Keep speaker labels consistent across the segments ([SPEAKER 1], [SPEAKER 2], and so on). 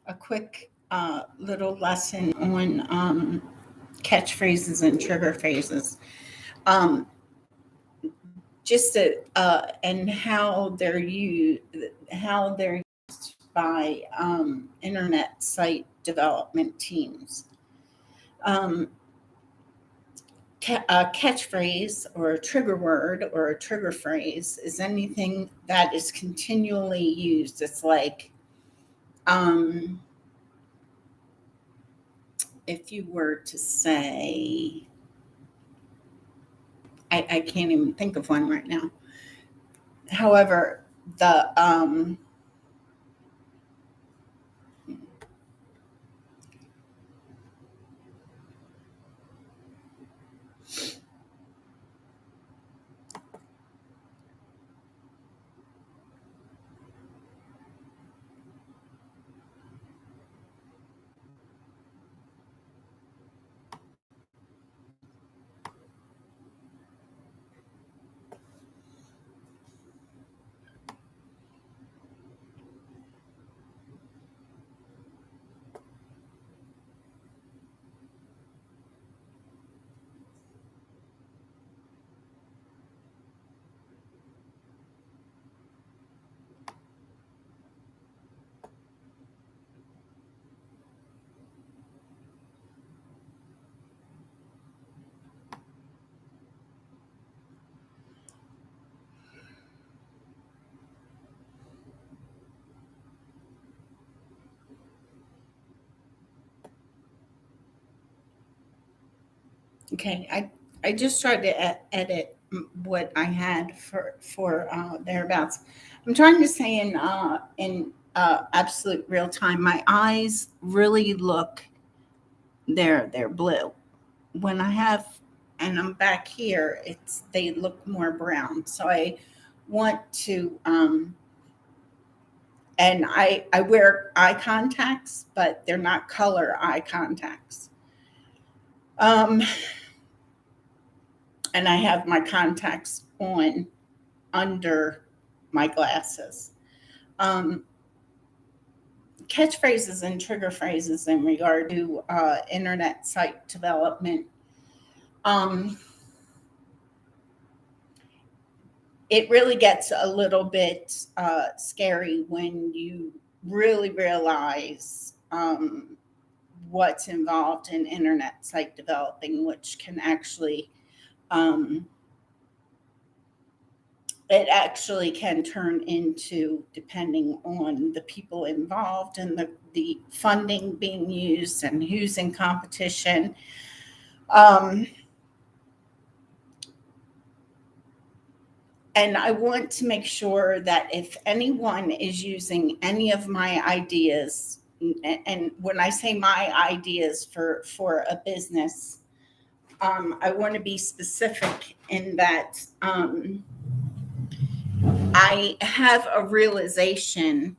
[SPEAKER 1] a quick little lesson on catchphrases and trigger phrases. Um, just and how they're used by internet site development teams. Um, a catchphrase or a trigger word or a trigger phrase is anything that is continually used. It's like, um, if you were to say, I can't even think of one right now. However, the okay, I just tried to edit what I had for thereabouts. I'm trying to say in absolute real time. My eyes really look, they're blue. When I have, and I'm back here, it's they look more brown. So I want to and I wear eye contacts, but they're not color eye contacts. Um, and I have my contacts on under my glasses. Um, Catchphrases and trigger phrases in regard to internet site development. Um, it really gets a little bit scary when you really realize what's involved in internet site developing, which can actually um, it actually can turn into, depending on the people involved and the funding being used and who's in competition. Um, and I want to make sure that if anyone is using any of my ideas, and when I say my ideas for a business, I want to be specific in that I have a realization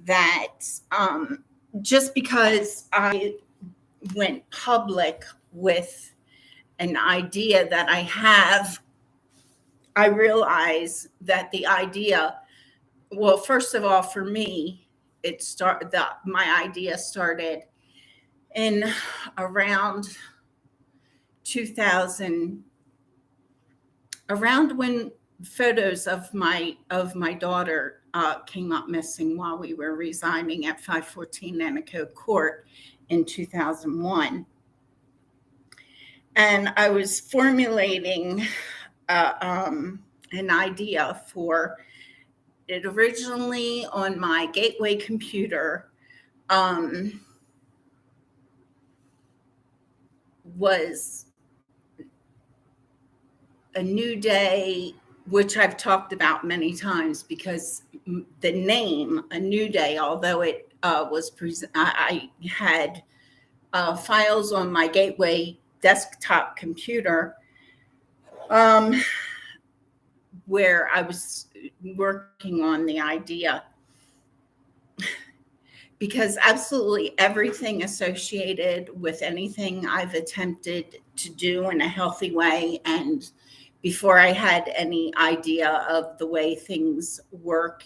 [SPEAKER 1] that um, just because I went public with an idea that I have, I realize that the idea, well, first of all, for me, my idea started in around 2000, around when photos of my daughter came up missing while we were resigning at 514 Nanaco Court in 2001. And I was formulating an idea for it originally on my Gateway computer. Um, was a new day, which I've talked about many times because the name A New Day, although it I had files on my Gateway desktop computer um, where I was working on the idea, because absolutely everything associated with anything I've attempted to do in a healthy way, and before I had any idea of the way things work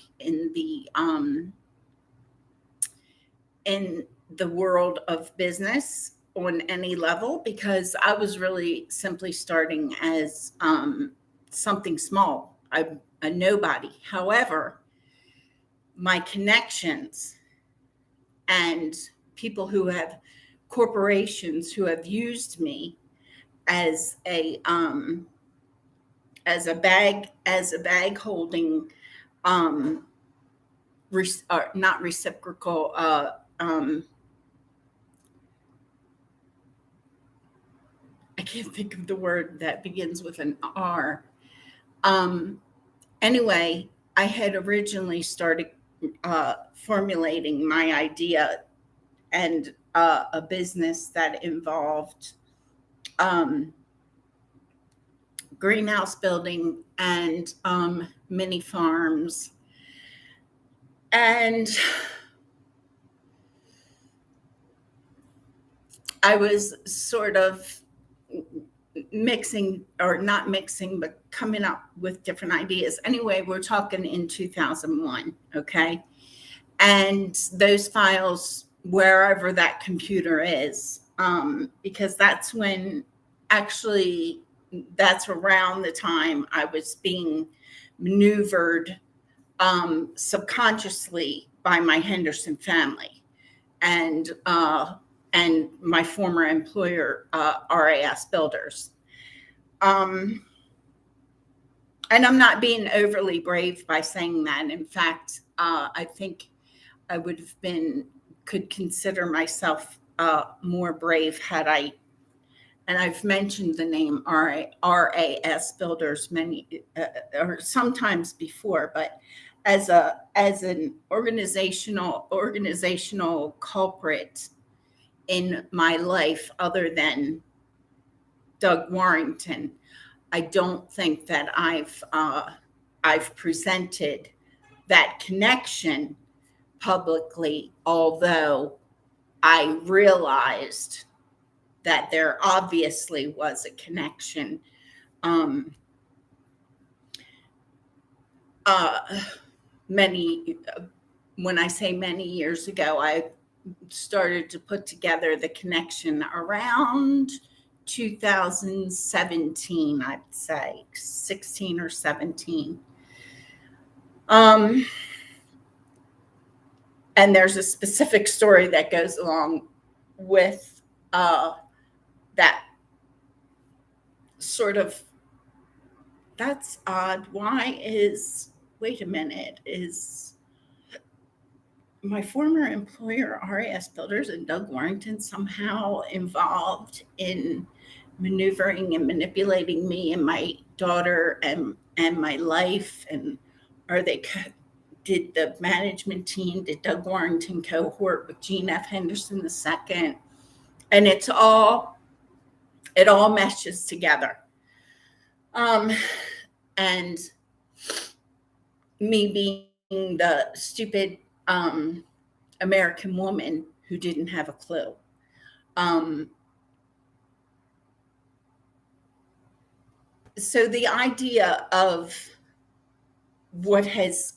[SPEAKER 1] in the world of business on any level, because I was really simply starting as something small, a nobody. However, my connections and people who have corporations who have used me as a bag holding not reciprocal I can't think of the word that begins with an R. Anyway, I had originally started formulating my idea and a business that involved greenhouse building and mini farms. And I was sort of mixing, or not mixing, but coming up with different ideas. Anyway, we're talking in 2001, okay? And those files, wherever that computer is, because that's when, actually, that's around the time I was being maneuvered subconsciously by my Henderson family and my former employer, RAS Builders. And I'm not being overly brave by saying that. In fact, I think I could consider myself more brave had I, and I've mentioned the name RAS Builders many or sometimes before, but as an organizational culprit in my life, other than Doug Warrington, I don't think that I've presented that connection publicly, although I realized that there obviously was a connection. When I say many years ago, I started to put together the connection around 2017, I'd say 16 or 17. And there's a specific story that goes along with that sort of, that's odd. Wait a minute, is my former employer, RAS Builders, and Doug Warrington somehow involved in maneuvering and manipulating me and my daughter and my life? And did the management team, did Doug Warrington cohort with Gene F. Henderson II? And it all meshes together. And me being the stupid American woman who didn't have a clue. So the idea of what has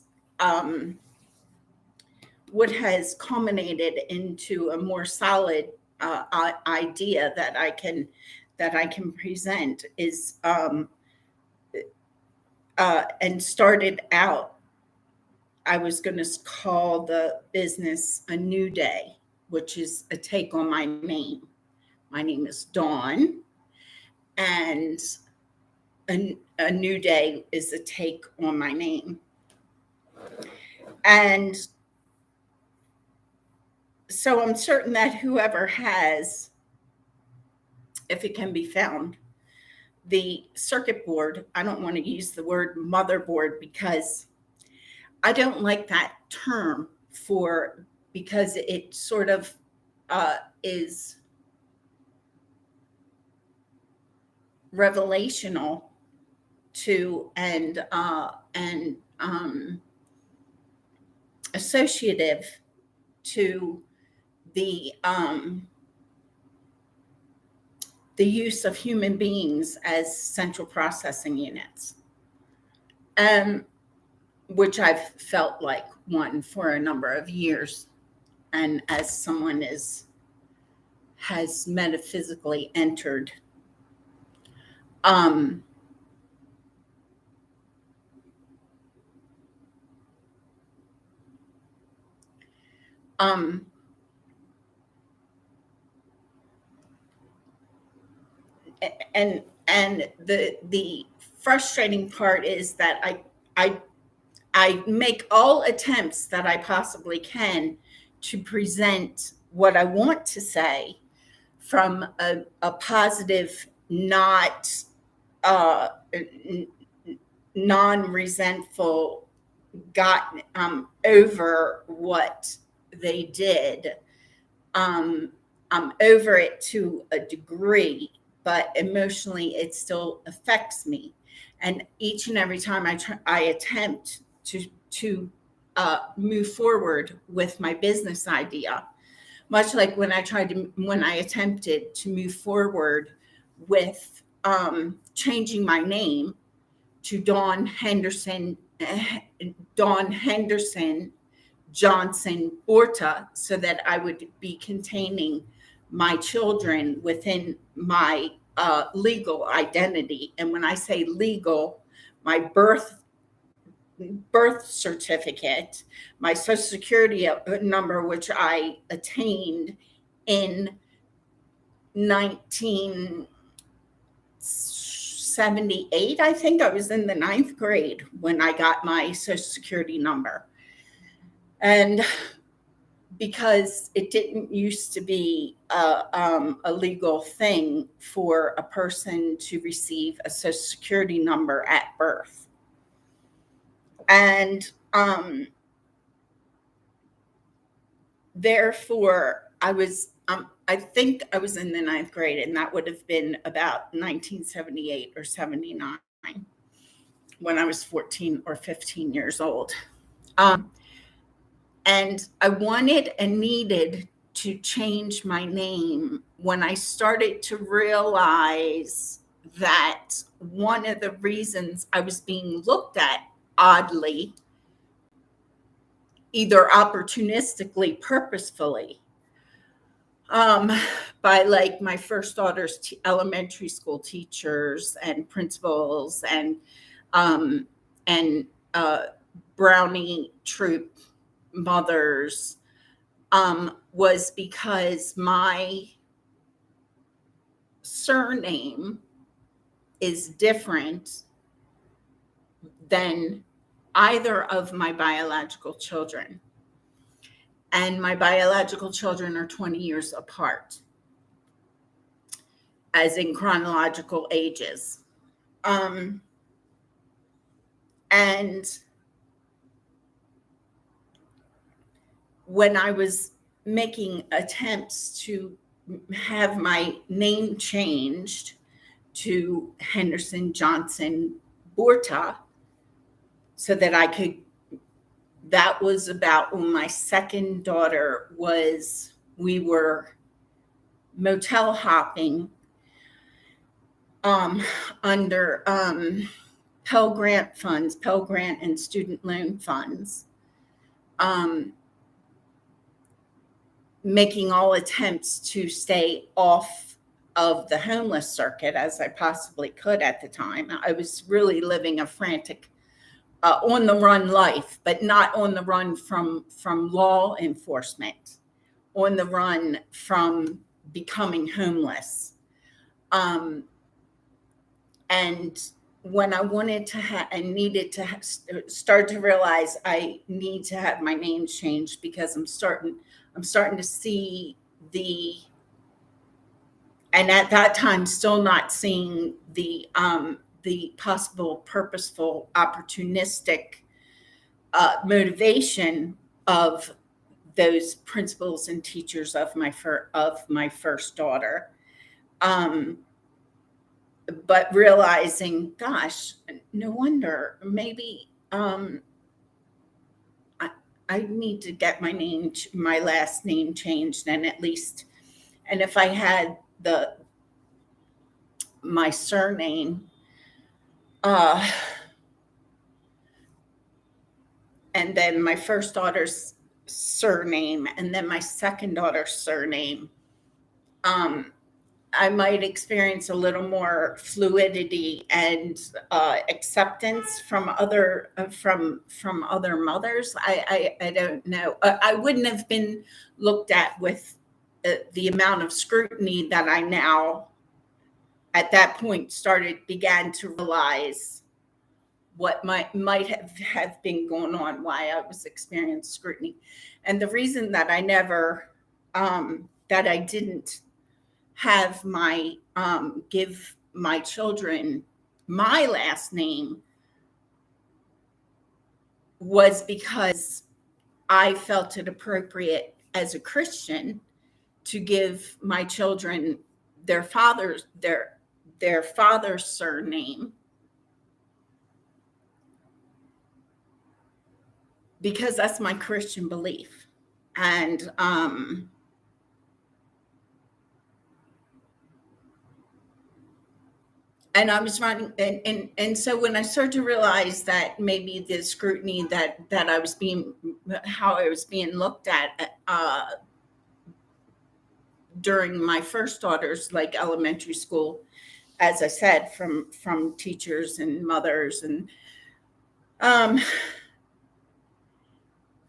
[SPEAKER 1] culminated into a more solid idea that I can present is and started out, I was going to call the business A New Day, which is a take on my name. My name is Dawn, and a New Day is a take on my name. And so I'm certain that whoever has, if it can be found, the circuit board, I don't want to use the word motherboard because I don't like that term because it sort of is revelational to and associative to the use of human beings as central processing units, which I've felt like one for a number of years. and as someone has metaphysically entered. Um, um, and the frustrating part is that I I make all attempts that I possibly can to present what I want to say from a positive, not non-resentful, got over what they did. um, I'm over it to a degree, but emotionally it still affects me. And each and every time I attempt to move forward with my business idea, much like when I attempted to move forward with changing my name to Dawn Henderson Johnson Borta, so that I would be containing my children within my legal identity. And when I say legal, my birth certificate, my social security number, which I attained in 1978. I think I was in the ninth grade when I got my social security number. And because it didn't used to be a legal thing for a person to receive a social security number at birth. And therefore, I think I was in the ninth grade, and that would have been about 1978 or 79 when I was 14 or 15 years old. And I wanted and needed to change my name when I started to realize that one of the reasons I was being looked at oddly, either opportunistically, purposefully, by like my first daughter's elementary school teachers and principals and Brownie troop mothers, was because my surname is different than either of my biological children. And my biological children are 20 years apart, as in chronological ages. And when I was making attempts to have my name changed to Henderson Johnson Borta, so that I could, that was about when my second daughter we were motel hopping under Pell Grant funds, Pell Grant and student loan funds, making all attempts to stay off of the homeless circuit as I possibly could at the time. I was really living a frantic, on the run life, but not on the run from law enforcement, on the run from becoming homeless. And when I wanted to and needed to start to realize I need to have my name changed, because I'm starting to see and at that time still not seeing the possible purposeful opportunistic motivation of those principals and teachers of my first daughter. But realizing, gosh, no wonder, maybe I need to get my last name changed, and at least, and if I had my surname, and then my first daughter's surname and then my second daughter's surname, I might experience a little more fluidity and acceptance from other mothers. I don't know. I wouldn't have been looked at with the amount of scrutiny that I now, at that point, began to realize what might have been going on, why I was experiencing scrutiny, and the reason that that I didn't have my give my children my last name was because I felt it appropriate as a Christian to give my children their father's surname, because that's my Christian belief. And I was running, and so when I started to realize that maybe the scrutiny that how I was being looked at during my first daughter's like elementary school, as I said, from teachers and mothers, and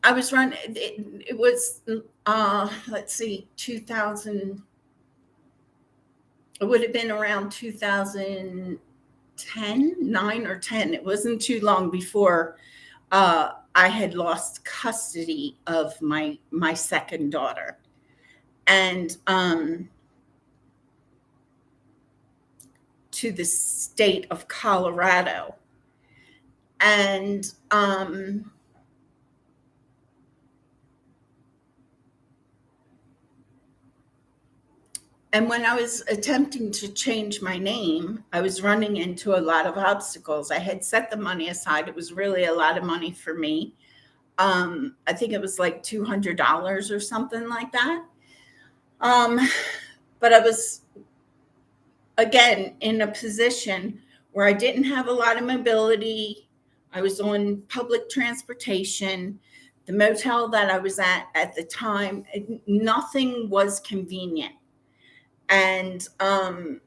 [SPEAKER 1] I was running. It was let's see, 2000. It would have been around 2010, 9 or 10. It wasn't too long before I had lost custody of my second daughter, and to the state of Colorado. And when I was attempting to change my name, I was running into a lot of obstacles. I had set the money aside. It was really a lot of money for me. I think it was like $200 or something like that. But I was, again, in a position where I didn't have a lot of mobility. I was on public transportation. The motel that I was at the time, nothing was convenient. And I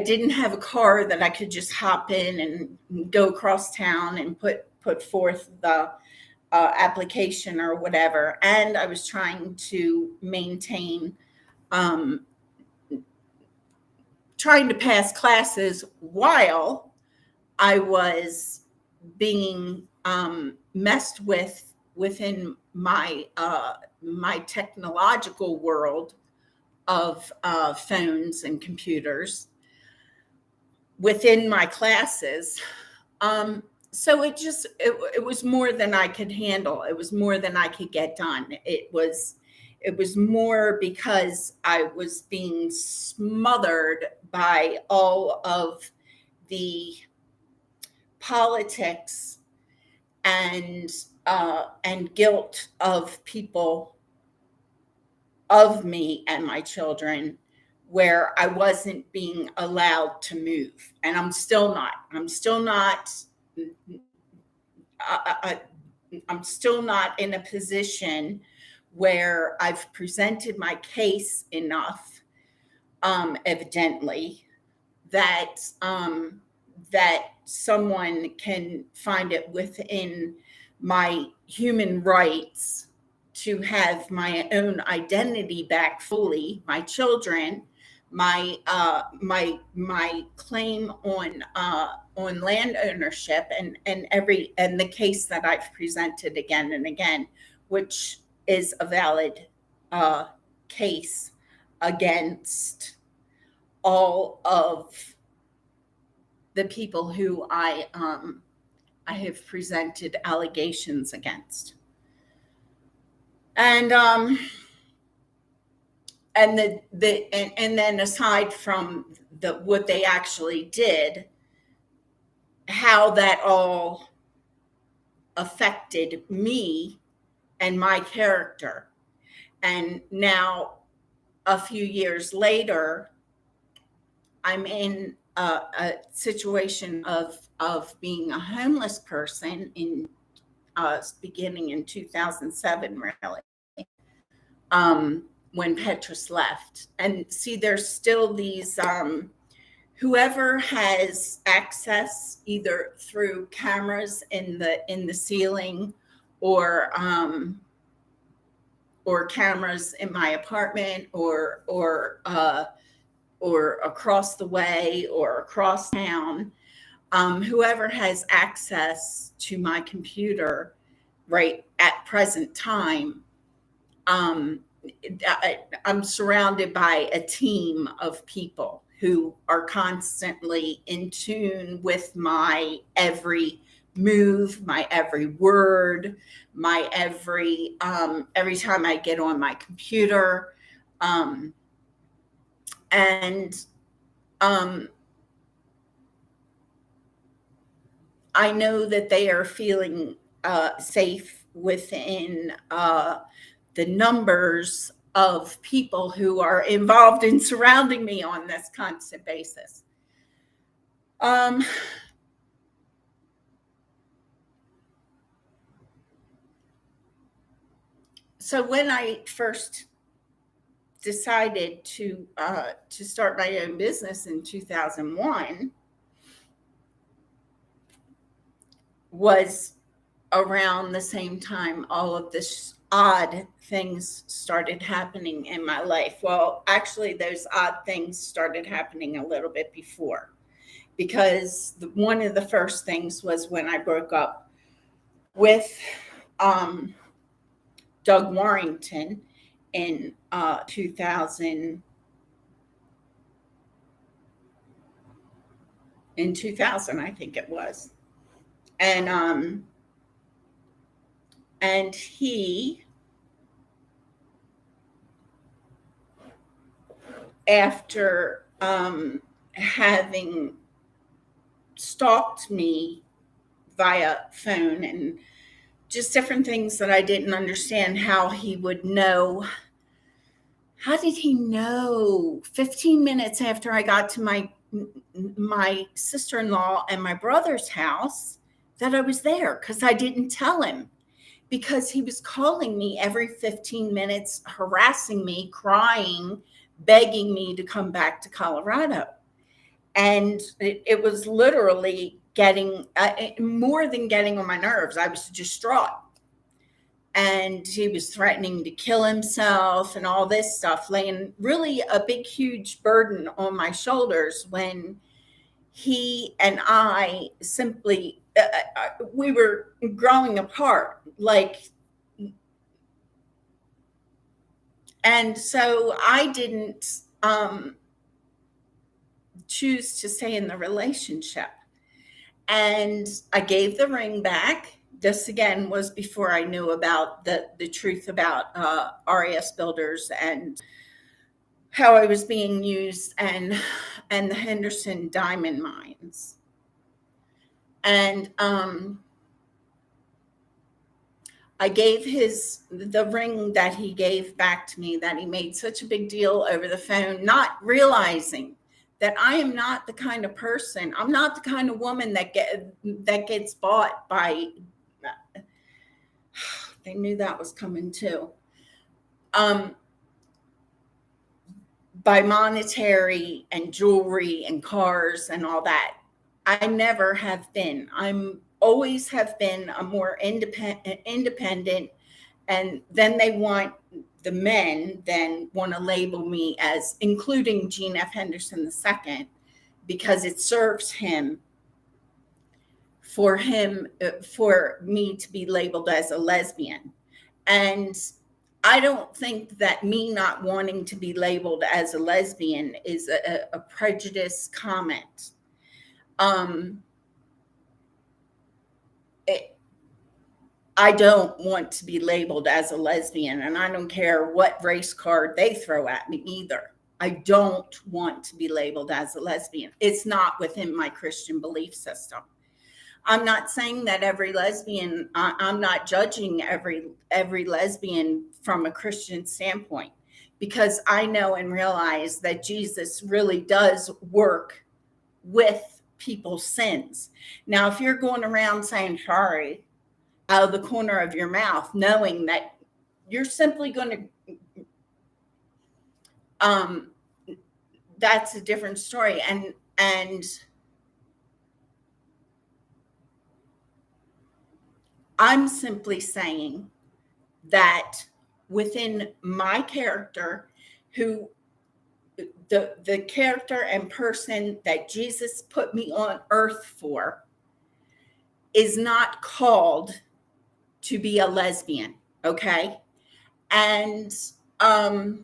[SPEAKER 1] didn't have a car that I could just hop in and go across town and put forth the application or whatever. And I was trying to maintain, trying to pass classes while I was being messed with within my my technological world of phones and computers within my classes. So it was more than I could handle. It was more than I could get done. It was more because I was being smothered by all of the politics and guilt of people, of me and my children, where I wasn't being allowed to move. And I'm still not. I'm still not in a position where I've presented my case enough, evidently, that that someone can find it within my human rights to have my own identity back fully, my children, my claim on land ownership, and the case that I've presented again and again, which is a valid case against all of the people who I have presented allegations against. And then aside from what they actually did, how that all affected me and my character. And now, a few years later, I'm in a situation of being a homeless person in beginning in 2007, really, when Petrus left. And see, there's still these, whoever has access either through cameras in the ceiling or cameras in my apartment or across the way or across town, whoever has access to my computer right at present time, I'm surrounded by a team of people who are constantly in tune with my every move, my every word, my every time I get on my computer. And I know that they are feeling safe within the numbers of people who are involved in surrounding me on this constant basis. So when I first decided to start my own business in 2001 was around the same time all of this odd things started happening in my life. Well, actually, those odd things started happening a little bit before, because one of the first things was when I broke up with Doug Warrington in 2000. In 2000, I think it was, and he, after having stalked me via phone and just different things that I didn't understand how he would know. How did he know 15 minutes after I got to my sister-in-law and my brother's house that I was there? Because I didn't tell him, because he was calling me every 15 minutes, harassing me, crying, begging me to come back to Colorado. And it was literally getting more than getting on my nerves. I was distraught. And he was threatening to kill himself and all this stuff, laying really a big, huge burden on my shoulders, when he and I simply, we were growing apart. And so I didn't choose to stay in the relationship. And I gave the ring back. This again was before I knew about the truth about RES Builders and how I was being used, and the Henderson diamond mines. And I gave the ring that he gave back to me, that he made such a big deal over the phone, not realizing that I am not the kind of person, I'm not the kind of woman that gets bought by, they knew that was coming too, by monetary and jewelry and cars and all that. I never have been. I'm always have been a more independent, and then the men then want to label me as, including Gene F. Henderson II, because it serves him for me to be labeled as a lesbian. And I don't think that me not wanting to be labeled as a lesbian is a prejudice comment. I don't want to be labeled as a lesbian, and I don't care what race card they throw at me either. I don't want to be labeled as a lesbian. It's not within my Christian belief system. I'm not saying that every lesbian, I'm not judging every lesbian from a Christian standpoint, because I know and realize that Jesus really does work with people's sins. Now, if you're going around saying, sorry, out of the corner of your mouth, knowing that you're simply going to, that's a different story. And I'm simply saying that within my character, who the character and person that Jesus put me on earth for, is not called to be a lesbian, okay? And and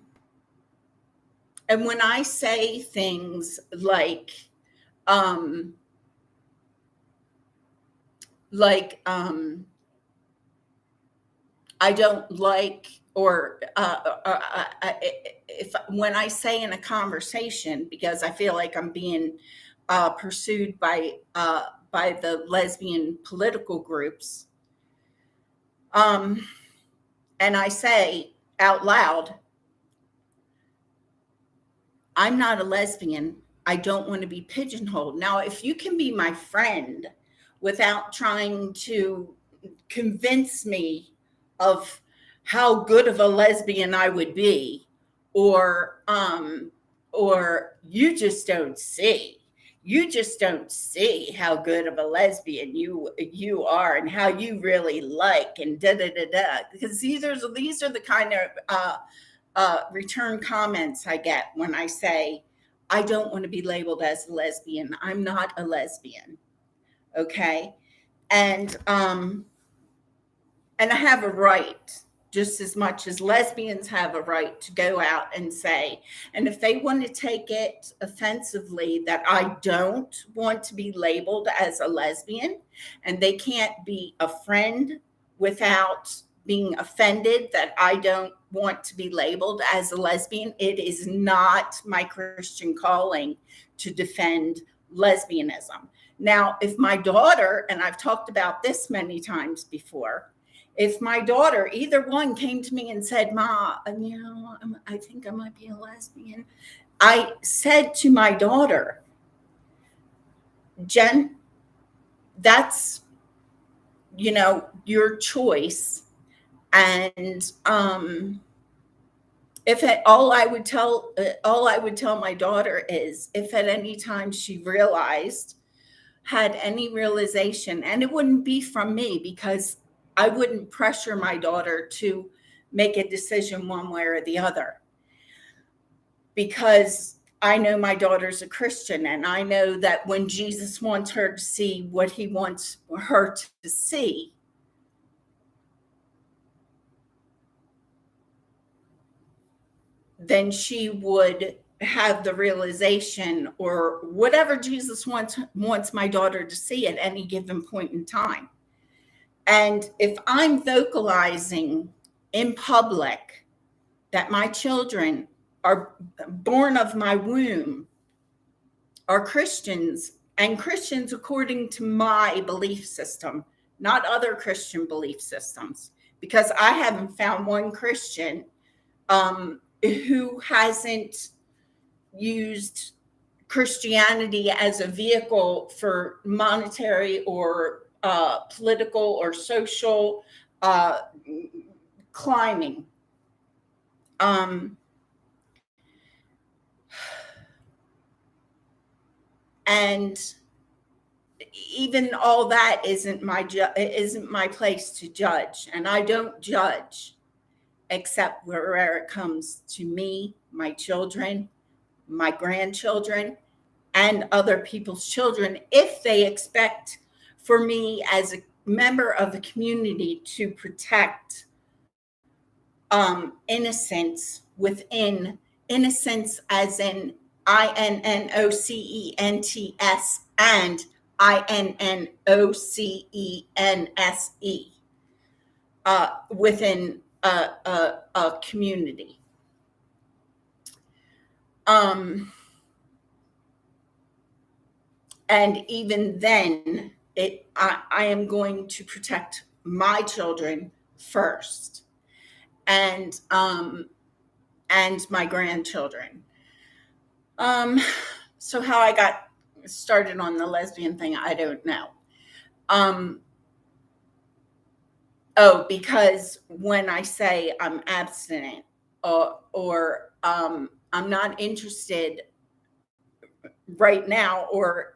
[SPEAKER 1] when I say things like like I don't like, or if when I say in a conversation, because I feel like I'm being pursued by the lesbian political groups, and I say out loud, I'm not a lesbian. I don't want to be pigeonholed. Now, if you can be my friend without trying to convince me of how good of a lesbian I would be, or you just don't see. You just don't see how good of a lesbian you are, and how you really like, and da da da da. Because these are the kind of return comments I get when I say I don't want to be labeled as a lesbian. I'm not a lesbian, okay? And I have a right, just as much as lesbians have a right, to go out and say, and if they want to take it offensively that I don't want to be labeled as a lesbian, and they can't be a friend without being offended that I don't want to be labeled as a lesbian, it is not my Christian calling to defend lesbianism. Now, if my daughter, and I've talked about this many times before, if my daughter, either one, came to me and said, Ma, I think I might be a lesbian, I said to my daughter, Jen, that's, your choice. And all I would tell my daughter is, if at any time she had any realization, and it wouldn't be from me, because I wouldn't pressure my daughter to make a decision one way or the other, because I know my daughter's a Christian, and I know that when Jesus wants her to see what he wants her to see, then she would have the realization, or whatever Jesus wants my daughter to see at any given point in time. And if I'm vocalizing in public that my children are born of my womb are Christians, and Christians according to my belief system, not other Christian belief systems, because I haven't found one Christian who hasn't used Christianity as a vehicle for monetary or political or social climbing. And even all that isn't my place to judge, and I don't judge except where it comes to me, my children, my grandchildren, and other people's children, if they expect for me as a member of the community to protect innocence within innocence, as in INNOCENTS and INNOCENSE, within a community. And even then, I am going to protect my children first, and my grandchildren. So how I got started on the lesbian thing, I don't know. Oh, because when I say I'm abstinent, or I'm not interested right now, or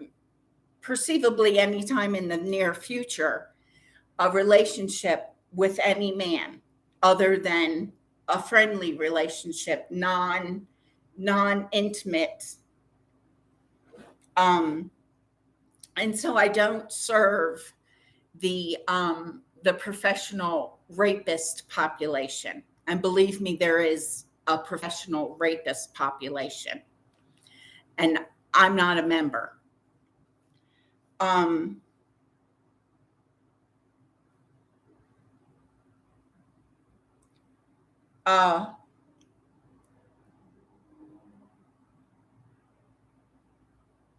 [SPEAKER 1] perceivably anytime in the near future, a relationship with any man other than a friendly relationship, non intimate. Um, and so I don't serve the professional rapist population. And believe me, there is a professional rapist population, and I'm not a member. Um, uh,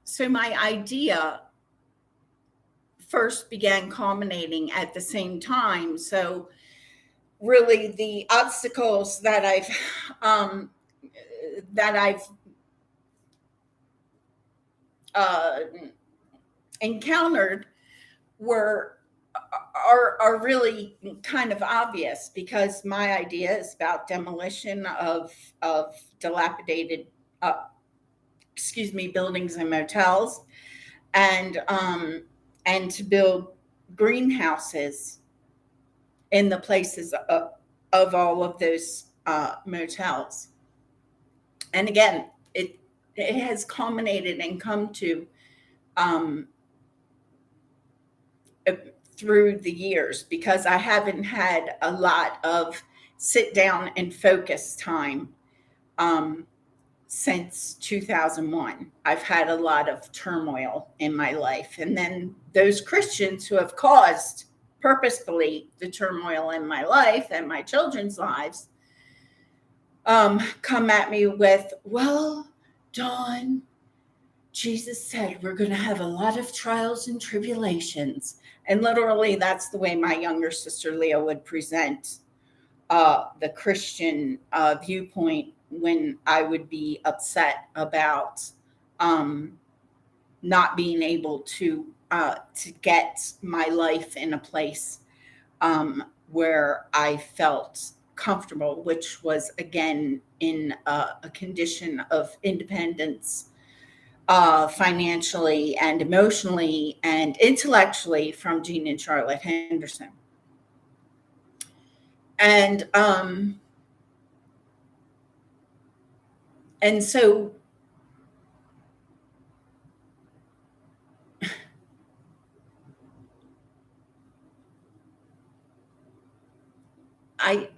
[SPEAKER 1] so my idea first began culminating at the same time. So really, the obstacles um, that I've uh, encountered were are really kind of obvious, because my idea is about demolition of dilapidated uh, buildings and motels, and to build greenhouses in the places of all of those motels. And again, it has culminated and come to um, uh, through the years, because I haven't had a lot of sit down and focus time um, since 2001. I've had a lot of turmoil in my life. And then those Christians who have caused purposefully the turmoil in my life and my children's lives come at me with, well, Dawn, Jesus said we're going to have a lot of trials and tribulations. And literally, that's the way my younger sister Leah would present the Christian viewpoint when I would be upset about um, not being able to get my life in a place where I felt comfortable, which was again in a condition of independence, financially and emotionally and intellectually, from Jean and Charlotte Henderson. And and so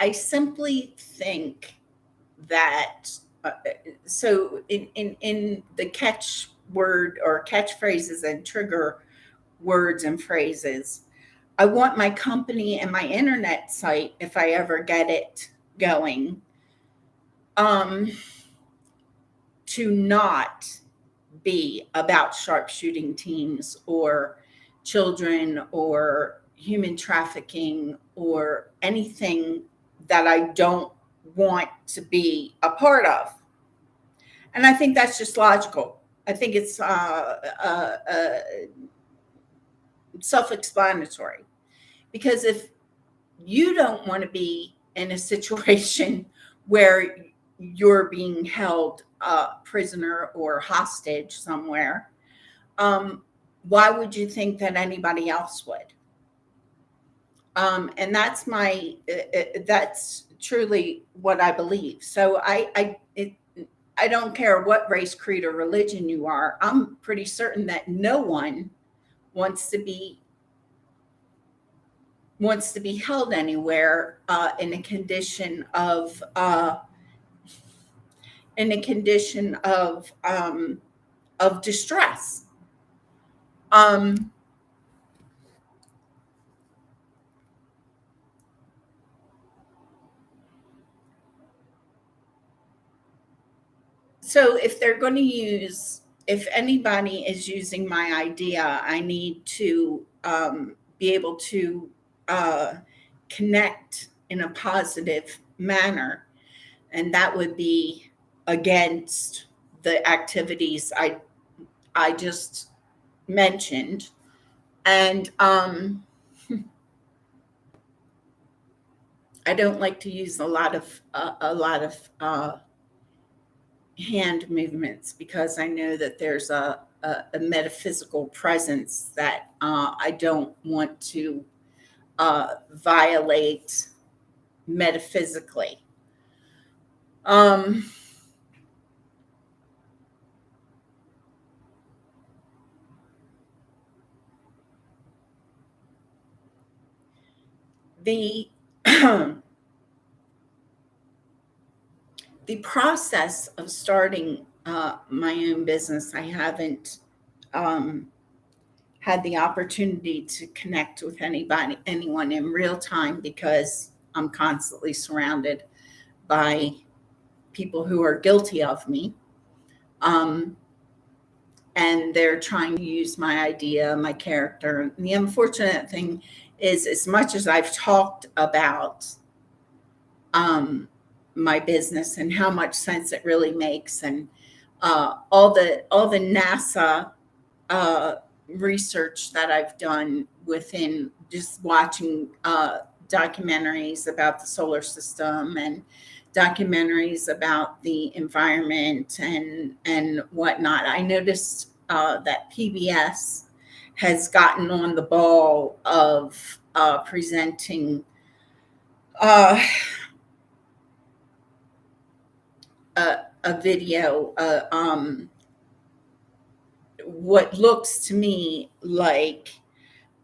[SPEAKER 1] I simply think that so in the catch word or catchphrases and trigger words and phrases, I want my company and my internet site, if I ever get it going, um, to not be about sharpshooting teams or children or human trafficking or anything that I don't want to be a part of. And I think that's just logical. I think it's self explanatory, because if you don't want to be in a situation where you're being held prisoner or hostage somewhere, um, why would you think that anybody else would? And that's truly what I believe. So I don't care what race, creed, or religion you are. I'm pretty certain that no one wants to be held anywhere in a condition of distress. Um, so if anybody is using my idea, I need to be able to uh, connect in a positive manner, and that would be against the activities I just mentioned. And I don't like to use a lot of hand movements because I know that there's a metaphysical presence that I don't want to violate metaphysically. Um, the the process of starting my own business, I haven't um, had the opportunity to connect with anyone in real time because I'm constantly surrounded by people who are guilty of me. Um, and they're trying to use my idea, my character. And the unfortunate thing is, as much as I've talked about um, my business and how much sense it really makes, and all the NASA uh, research that I've done within just watching documentaries about the solar system and documentaries about the environment and whatnot. I noticed that PBS has gotten on the ball of presenting uh, a video, what looks to me like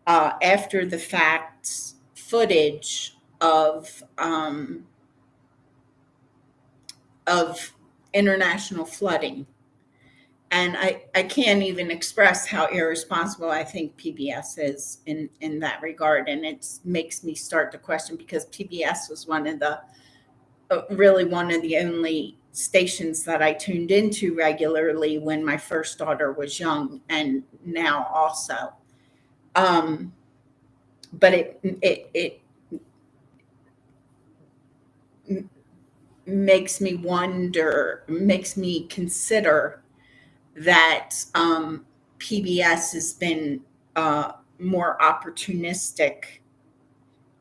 [SPEAKER 1] after the fact footage of international flooding. And I can't even express how irresponsible I think PBS is in that regard. And it makes me start to question, because PBS was one of the really one of the only stations that I tuned into regularly when my first daughter was young, and now also. Um, but it makes me wonder, makes me consider that PBS has been more opportunistic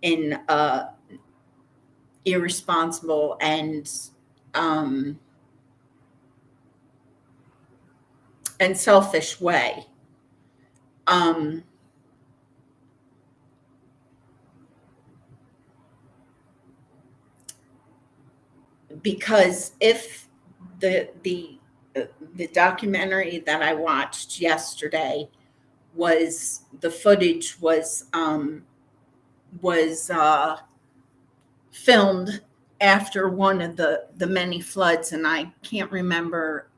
[SPEAKER 1] in irresponsible um, and selfish way. Um, because if the the the documentary that I watched yesterday was the footage was filmed after one of the many floods, and I can't remember.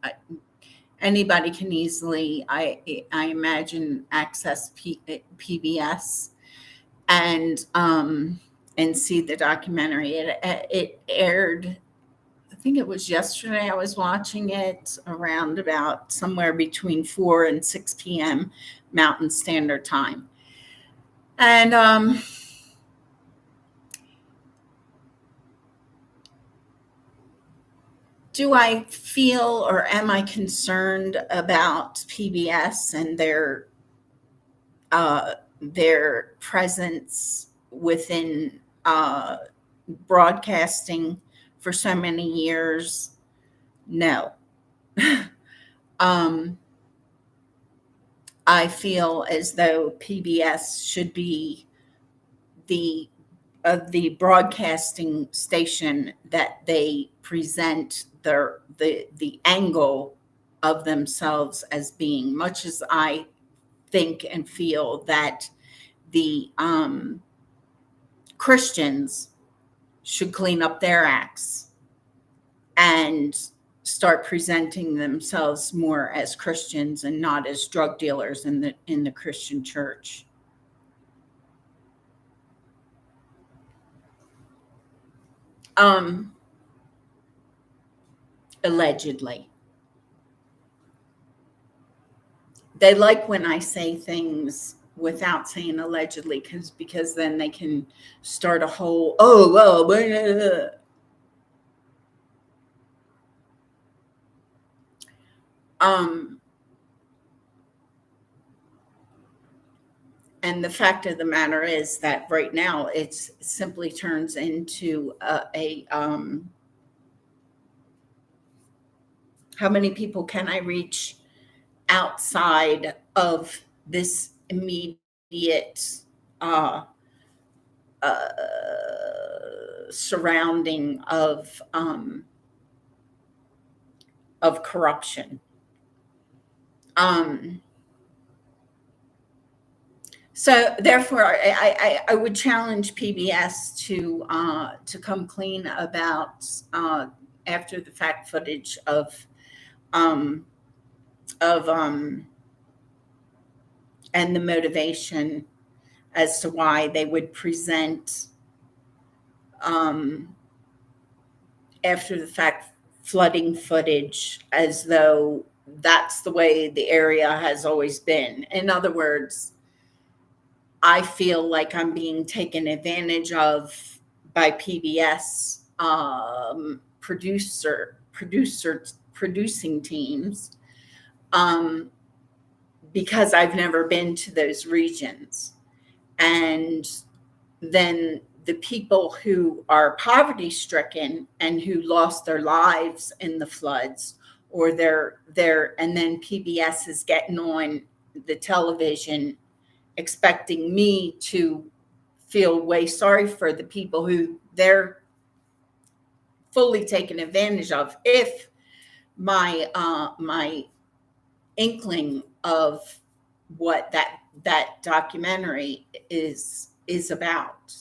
[SPEAKER 1] Anybody can easily, I imagine, access PBS and see the documentary. It aired. I think it was yesterday. I was watching it around about somewhere between 4 and 6 p.m. Mountain Standard Time, and do I feel, or am I concerned about PBS and their presence within broadcasting for so many years? No. um, I feel as though PBS should be the the broadcasting station that they present the angle of themselves as being, much as I think and feel that the Christians should clean up their acts and start presenting themselves more as Christians and not as drug dealers in the Christian church. Um, allegedly, they like when I say things without saying allegedly, because then they can start a whole, oh well, blah, blah, blah. Um, and the fact of the matter is that right now it's simply turns into how many people can I reach outside of this immediate uh, uh, surrounding of corruption. Um, so therefore, I would challenge PBS to come clean about after the fact footage um, of and the motivation as to why they would present um, after the fact flooding footage as though that's the way the area has always been. In other words, I feel like I'm being taken advantage of by PBS producing teams um, because I've never been to those regions. And then the people who are poverty stricken and who lost their lives in the floods, or and then PBS is getting on the television expecting me to feel way sorry for the people who they're fully taken advantage of. If my inkling of what that documentary is about.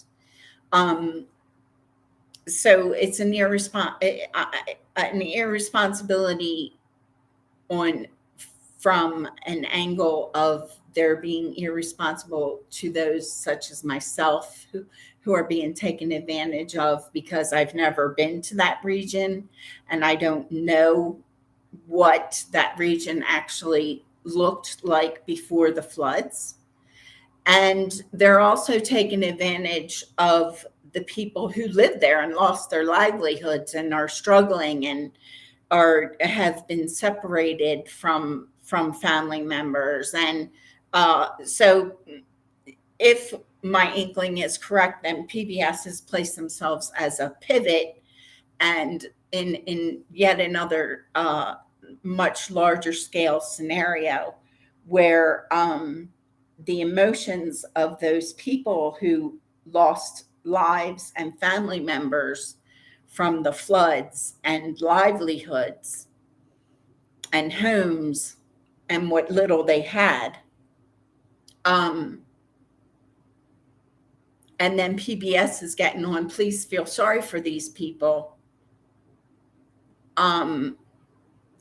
[SPEAKER 1] So it's an irresponsibility on from an angle of there being irresponsible to those such as myself who are being taken advantage of because I've never been to that region and I don't know what that region actually looked like before the floods. And they're also taking advantage of the people who live there and lost their livelihoods and are struggling and have been separated from family members. And so if my inkling is correct, then PBS has placed themselves as a pivot and in yet another much larger scale scenario where the emotions of those people who lost lives and family members from the floods and livelihoods and homes and what little they had. And then PBS is getting on, please feel sorry for these people.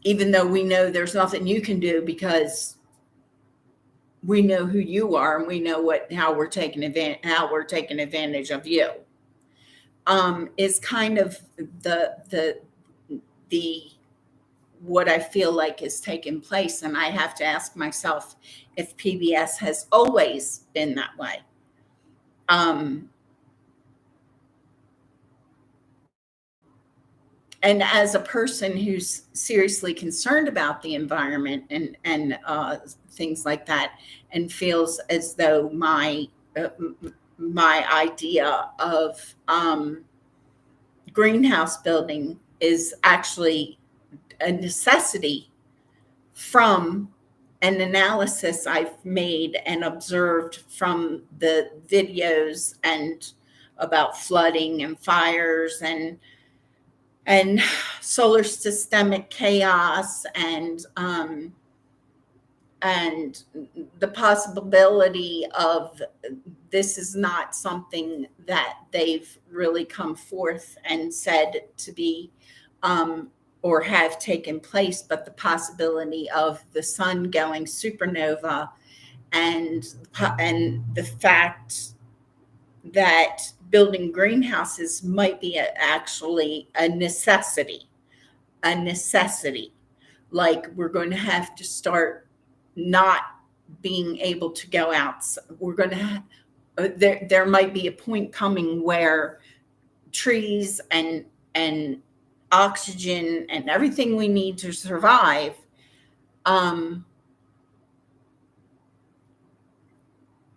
[SPEAKER 1] Even though we know there's nothing you can do because we know who you are and we know how we're taking advantage of you. Is kind of the what I feel like is taking place. And I have to ask myself if PBS has always been that way. And as a person who's seriously concerned about the environment and things like that, and feels as though my idea of greenhouse building is actually a necessity from an analysis I've made and observed from the videos and about flooding and fires and solar systemic chaos and the possibility of this is not something that they've really come forth and said to be or have taken place, but the possibility of the sun going supernova and the fact that building greenhouses might be actually a necessity. Like we're going to have to start not being able to go out. We're going to there might be a point coming where trees and oxygen and everything we need to survive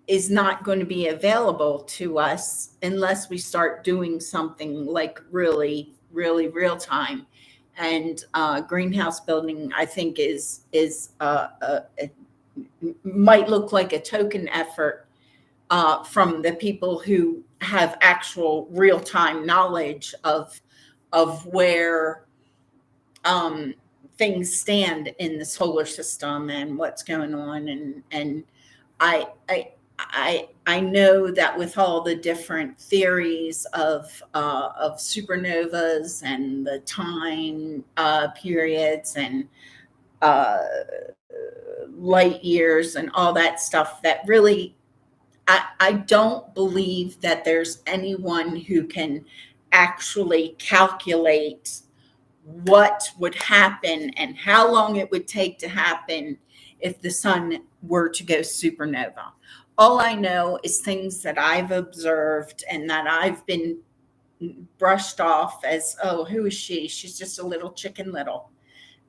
[SPEAKER 1] is not going to be available to us unless we start doing something like really, really real time. And greenhouse building, I think, might look like a token effort from the people who have actual real time knowledge of where um, things stand in the solar system and what's going on. And I, I, I know that with all the different theories of supernovas and the time periods and uh, light years and all that stuff, that really, I don't believe that there's anyone who can actually calculate what would happen and how long it would take to happen if the sun were to go supernova. All I know is things that I've observed and that I've been brushed off as, oh, who is she? She's just a little chicken little.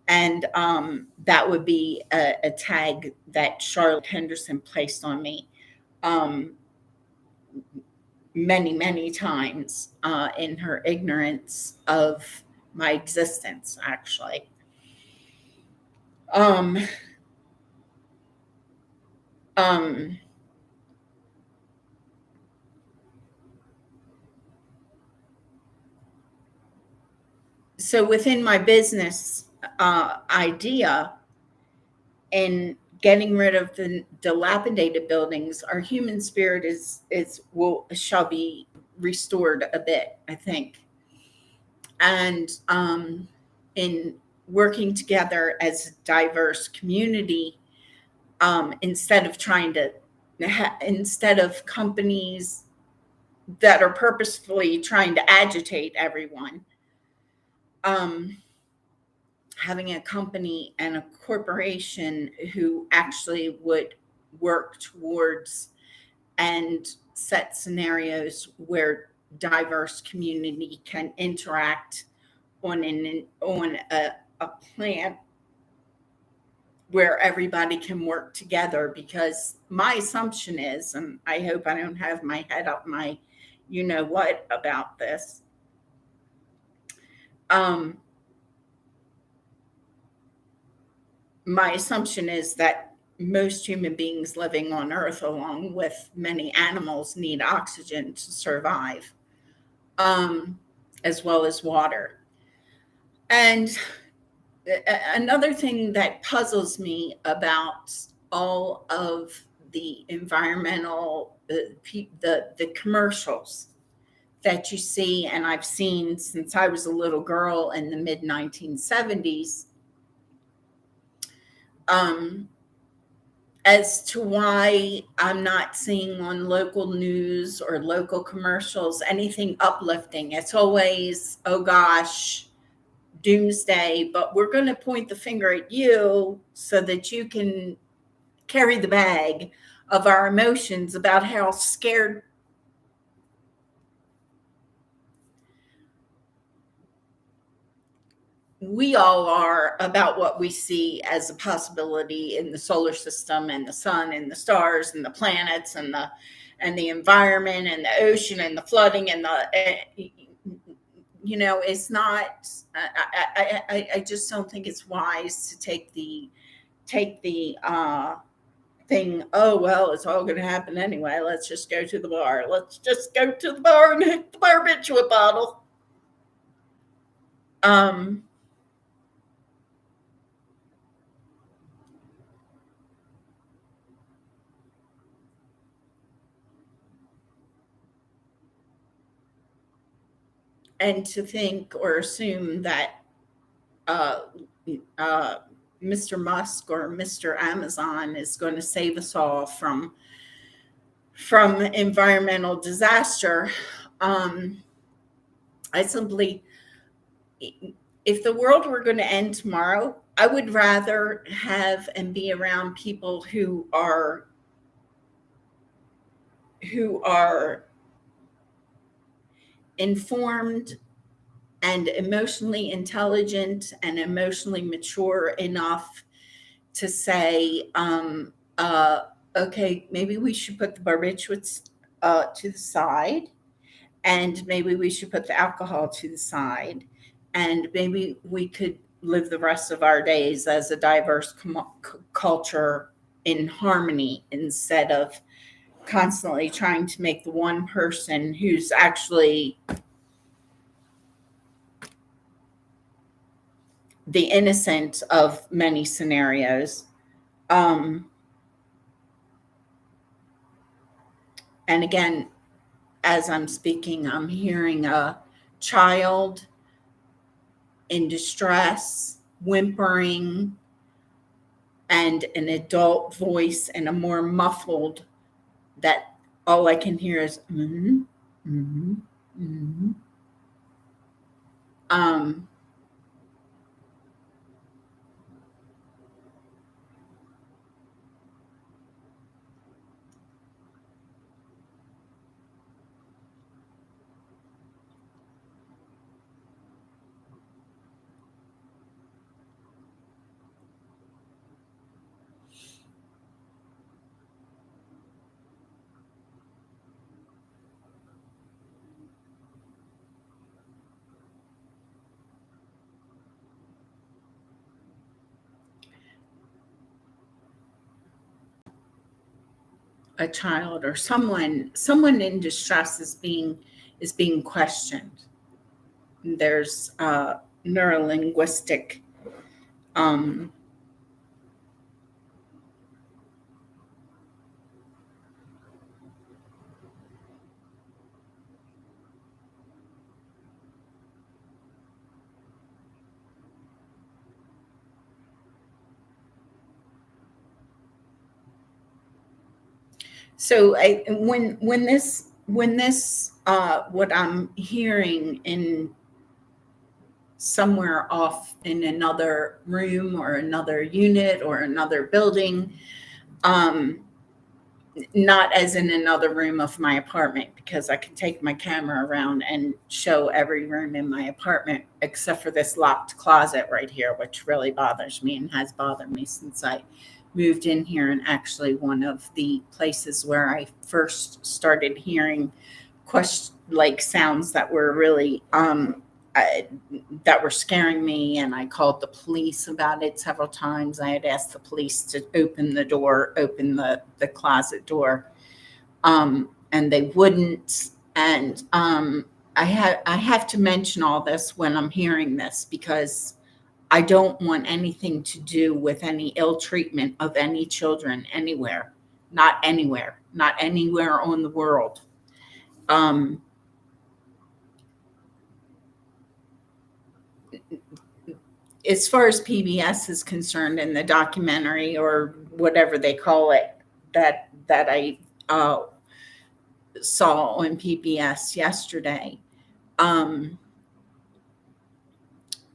[SPEAKER 1] And that would be a tag that Charlotte Henderson placed on me um, many, many times in her ignorance of my existence, actually. Um, um, so within my business idea and getting rid of the dilapidated buildings, our human spirit shall be restored a bit, I think. And in working together as a diverse community, instead of companies that are purposefully trying to agitate everyone, having a company and a corporation who actually would work towards and set scenarios where diverse community can interact on a plan where everybody can work together. Because my assumption is, and I hope I don't have my head up my you know what about this, my assumption is that most human beings living on Earth, along with many animals, need oxygen to survive, as well as water. And another thing that puzzles me about all of the environmental, the commercials that you see, and I've seen since I was a little girl in the mid 1970s, as to why I'm not seeing on local news or local commercials anything uplifting. It's always, oh gosh, doomsday, but we're going to point the finger at you so that you can carry the bag of our emotions about how scared we all are about what we see as a possibility in the solar system and the sun and the stars and the planets and the environment and the ocean and the flooding and it's not. I just don't think it's wise to take the thing. Oh well, it's all going to happen anyway. Let's just go to the bar. Let's just go to the bar and hit the barbiturate bottle. And to think or assume that uh, Mr. Musk or Mr. Amazon is going to save us all from environmental disaster. I simply, if the world were going to end tomorrow, I would rather have and be around people who are informed and emotionally intelligent and emotionally mature enough to say, okay, maybe we should put the barbiturates to the side, and maybe we should put the alcohol to the side, and maybe we could live the rest of our days as a diverse culture in harmony instead of constantly trying to make the one person who's actually the innocent of many scenarios. Um, and again, as I'm speaking, I'm hearing a child in distress, whimpering, and an adult voice and a more muffled that all I can hear is mm-hmm, mm-hmm, mm-hmm. Um, a child or someone in distress is being questioned. There's neurolinguistic um, so when this what I'm hearing in somewhere off in another room or another unit or another building, um, not as in another room of my apartment, because I can take my camera around and show every room in my apartment except for this locked closet right here, which really bothers me and has bothered me since I moved in here. And actually, one of the places where I first started hearing like sounds that were really that were scaring me, and I called the police about it several times. I had asked the police to open the closet door, and they wouldn't. And I have to mention all this when I'm hearing this, because I don't want anything to do with any ill treatment of any children anywhere, not anywhere on the world. Um, as far as PBS is concerned, in the documentary or whatever they call it that I saw on PBS yesterday, um,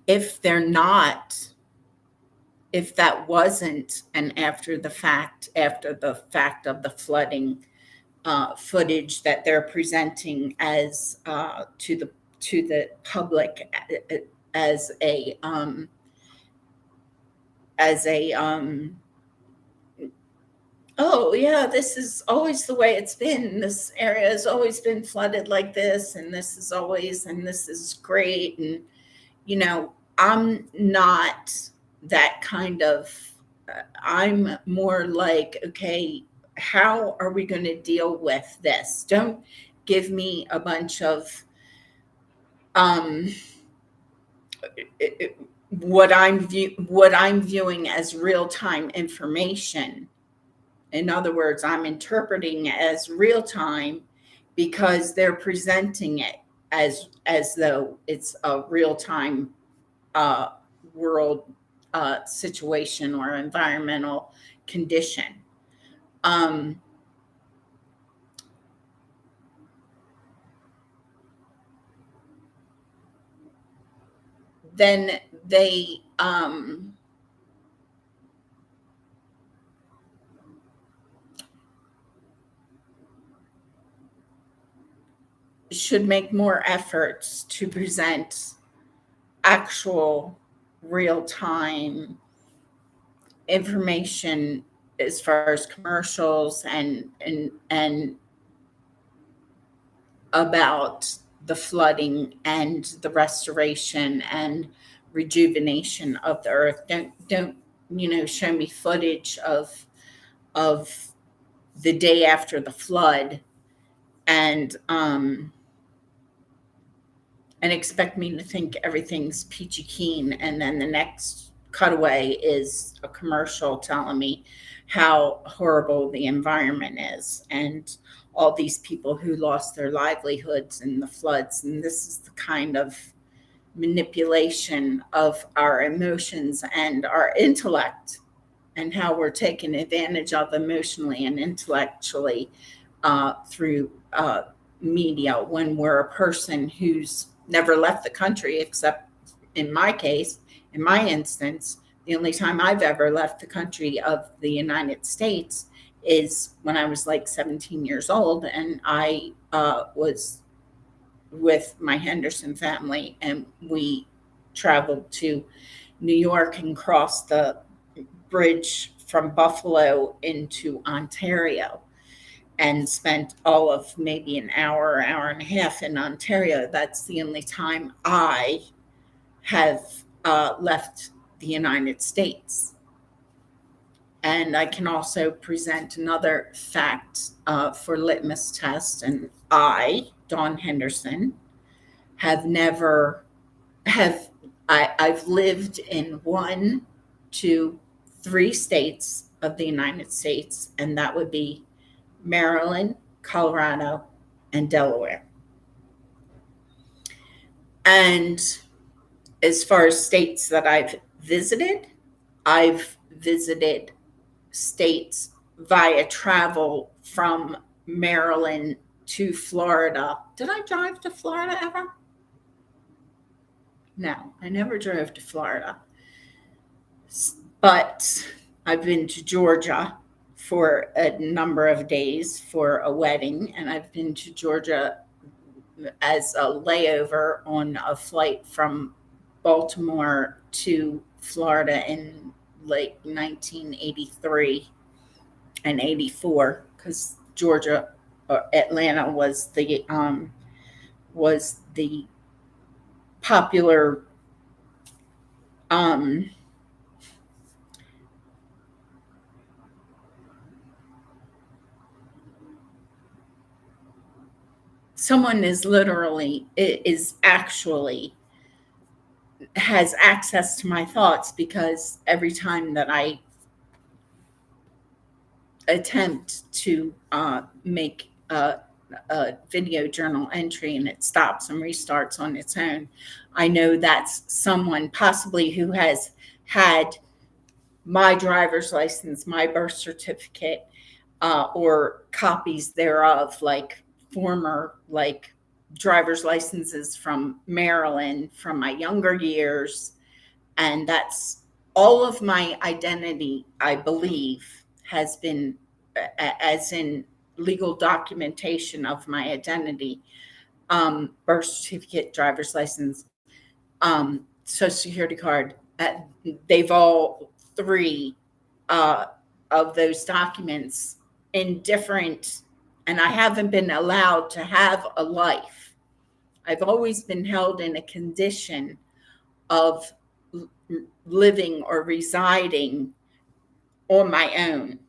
[SPEAKER 1] if they're not, if that wasn't an after the fact of the flooding footage that they're presenting as to the public as a as a oh yeah, this is always the way it's been, this area has always been flooded like this, and this is great. And I'm not that kind of I'm more like, okay, how are we going to deal with this? Don't give me a bunch of um what I'm viewing as real-time information. In other words, I'm interpreting it as real time because they're presenting it as though it's a real time uh, world situation or environmental condition. Um, then they should make more efforts to present actual real time information as far as commercials and about the flooding and the restoration and rejuvenation of the earth. Don't show me footage of the day after the flood and expect me to think everything's peachy keen, and then the next cutaway is a commercial telling me how horrible the environment is and all these people who lost their livelihoods in the floods. And this is the kind of manipulation of our emotions and our intellect, and how we're taken advantage of emotionally and intellectually through media, when we're a person who's never left the country, except in my case, in my instance, the only time I've ever left the country of the United States is when I was like 17 years old, and I was with my Henderson family, and we traveled to New York and crossed the bridge from Buffalo into Ontario, and spent all of maybe an hour and a half in Ontario. That's the only time I have left the United States. And I can also present another fact for litmus test. And I, Dawn Henderson, have never have I've lived in 1, 2, 3 states of the United States, and that would be Maryland, Colorado, and Delaware. And as far as states that I've visited states via travel from Maryland to Florida. Did I drive to Florida ever? No, I never drove to Florida. But I've been to Georgia for a number of days for a wedding, and I've been to Georgia as a layover on a flight from Baltimore to Florida in like 1983 and 84, because Georgia or Atlanta was the popular someone is actually has access to my thoughts, because every time that I attempt to make a video journal entry and it stops and restarts on its own, I know that's someone possibly who has had my driver's license, my birth certificate, or copies thereof, like former driver's licenses from Maryland from my younger years. And that's all of my identity, I believe, has been, as in legal documentation of my identity, birth certificate, driver's license, social security card. They've all 3 of those documents in different, and I haven't been allowed to have a life. I've always been held in a condition of living or residing on my own.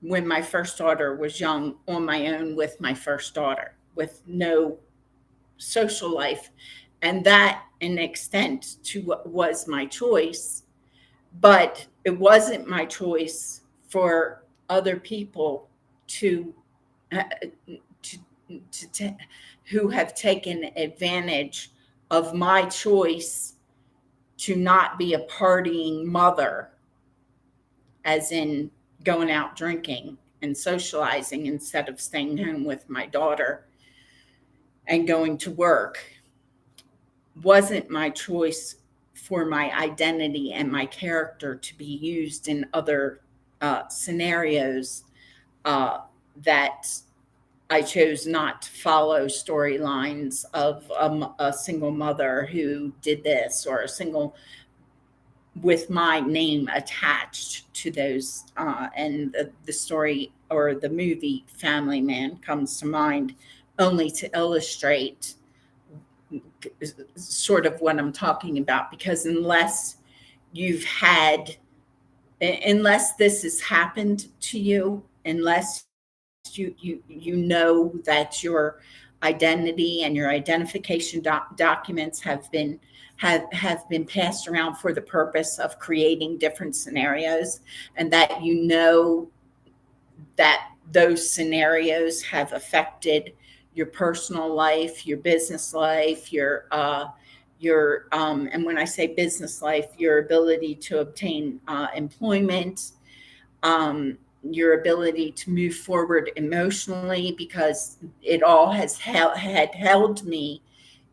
[SPEAKER 1] When my first daughter was young, on my own with my first daughter, with no social life. And that, in extent, to what was my choice, but it wasn't my choice for other people who have taken advantage of my choice to not be a partying mother, as in going out drinking and socializing instead of staying home with my daughter and going to work. Wasn't my choice for my identity and my character to be used in other scenarios that I chose not to follow storylines of a single mother who did this, or a single with my name attached to those. And the story or the movie Family Man comes to mind only to illustrate sort of what I'm talking about. Because you've had, unless this has happened to you, unless you know that your identity and your identification documents have been passed around for the purpose of creating different scenarios, and that you know that those scenarios have affected your personal life, your business life, and when I say business life, your ability to obtain employment, your ability to move forward emotionally, because it all had held me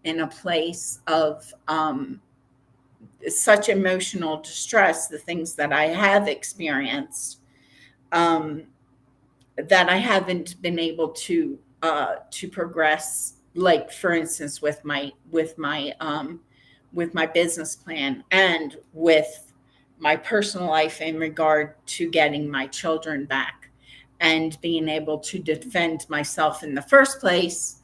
[SPEAKER 1] in a place of such emotional distress, the things that I have experienced, um, that I haven't been able to progress. Like, for instance, with my business plan and with my personal life in regard to getting my children back and being able to defend myself in the first place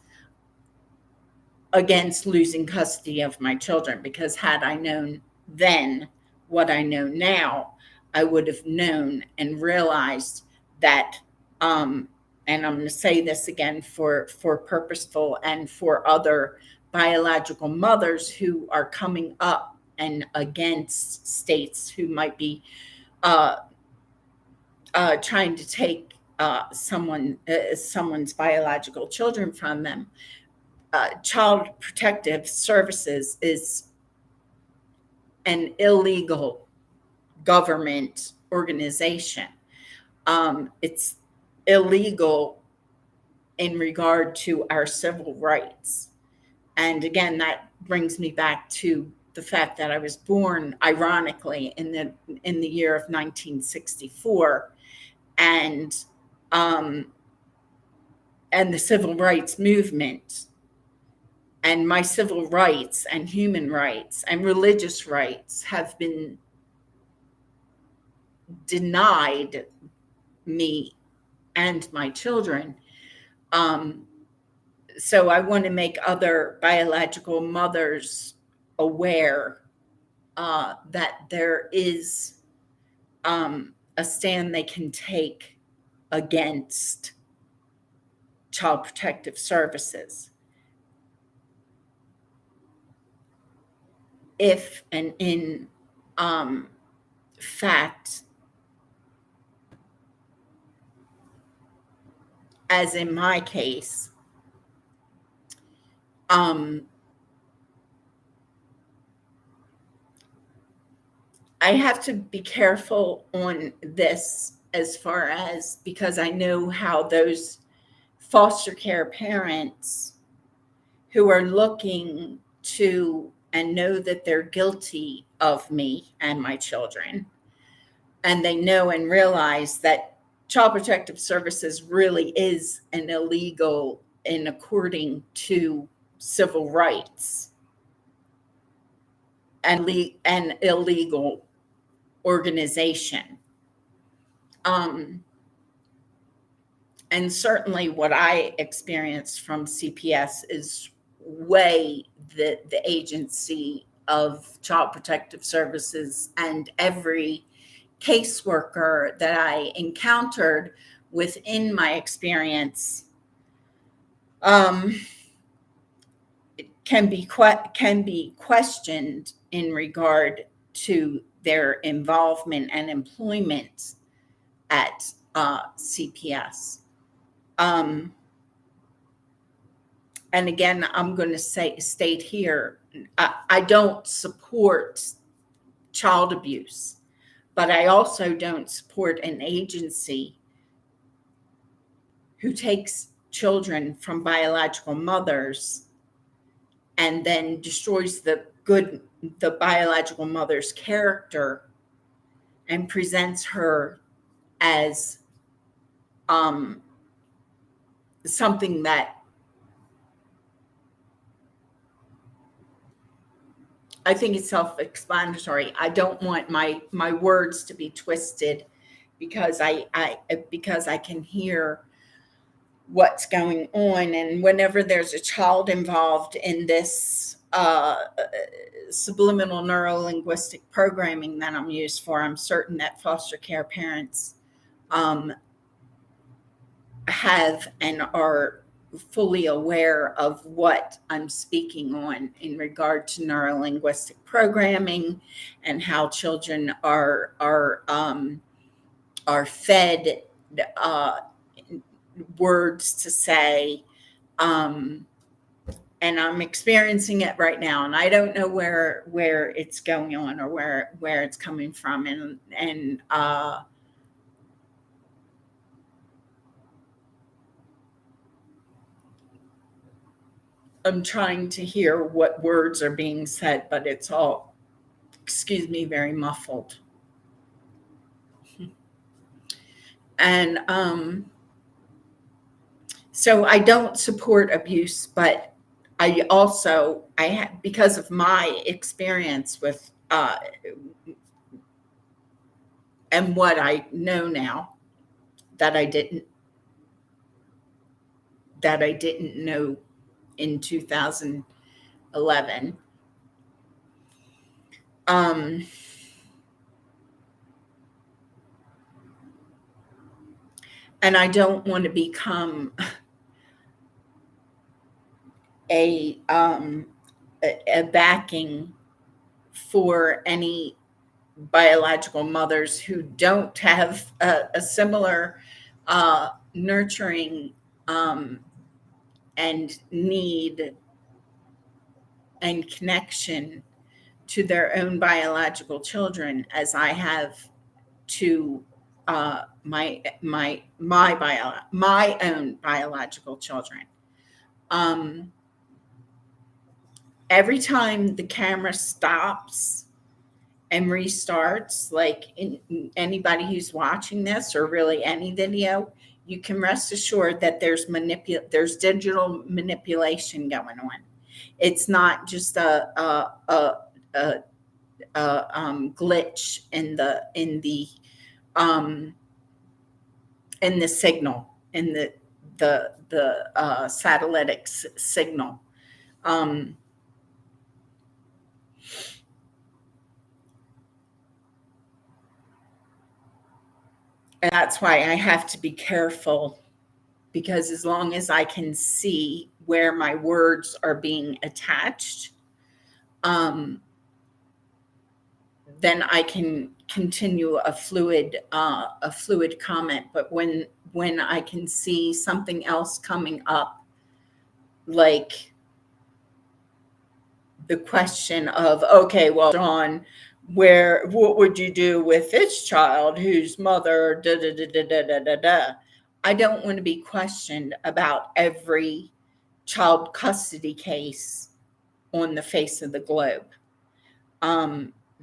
[SPEAKER 1] against losing custody of my children. Because had I known then what I know now, I would have known and realized that, and I'm going to say this again for purposeful and for other biological mothers who are coming up and against states who might be uh, trying to take someone's biological children from them. Child Protective Services is an illegal government organization. It's illegal in regard to our civil rights. And again, that brings me back to the fact that I was born, ironically, in the year of 1964, and um, and the civil rights movement, and my civil rights and human rights and religious rights have been denied me and my children. Um, so I want to make other biological mothers aware that there is a stand they can take against Child Protective Services if and in fact, as in my case, I have to be careful on this, as far as, because I know how those foster care parents who are looking to and know that they're guilty of me and my children, and they know and realize that Child Protective Services really is an illegal, and according to civil rights, an illegal organization. And certainly what I experienced from CPS is way the agency of Child Protective Services, and every caseworker that I encountered within my experience can be questioned in regard to their involvement and employment at CPS. And again, I'm going to state here, I don't support child abuse, but I also don't support an agency who takes children from biological mothers and then destroys the biological mother's character and presents her as something that I think it's self-explanatory. I don't want my words to be twisted because I can hear what's going on. And whenever there's a child involved in this subliminal neuro-linguistic programming that I'm used for, I'm certain that foster care parents um, have and are fully aware of what I'm speaking on in regard to neurolinguistic programming and how children are fed uh, words to say, and I'm experiencing it right now, and I don't know where it's going on or where it's coming from, and I'm trying to hear what words are being said, but it's all, excuse me, very muffled. And so I don't support abuse, but I also, because of my experience with, and what I know now that I didn't know in 2011. And I don't want to become a backing for any biological mothers who don't have a similar nurturing and need and connection to their own biological children as I have to my own biological children. Every time the camera stops and restarts, like anybody who's watching this or really any video, you can rest assured that there's digital manipulation going on. It's not just a glitch in the signal, in the satellite signal. And that's why I have to be careful, because as long as I can see where my words are being attached, then I can continue a fluid comment. But when I can see something else coming up, like the question of, okay, well, Dawn, what would you do with this child whose mother da da da da da da da da? I don't want to be questioned about every child custody case on the face of the globe.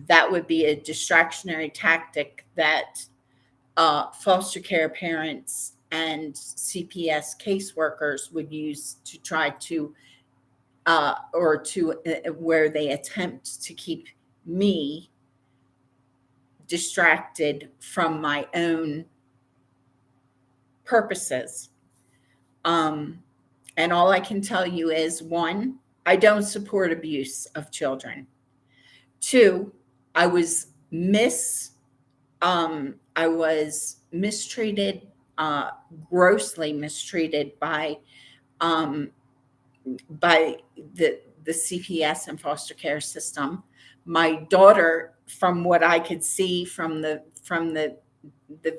[SPEAKER 1] That would be a distractionary tactic that foster care parents and CPS caseworkers would use to try to where they attempt to keep me distracted from my own purposes. And all I can tell you is, one, I don't support abuse of children. Two, I was mistreated, grossly mistreated by the CPS and foster care system. My daughter, from what I could see from the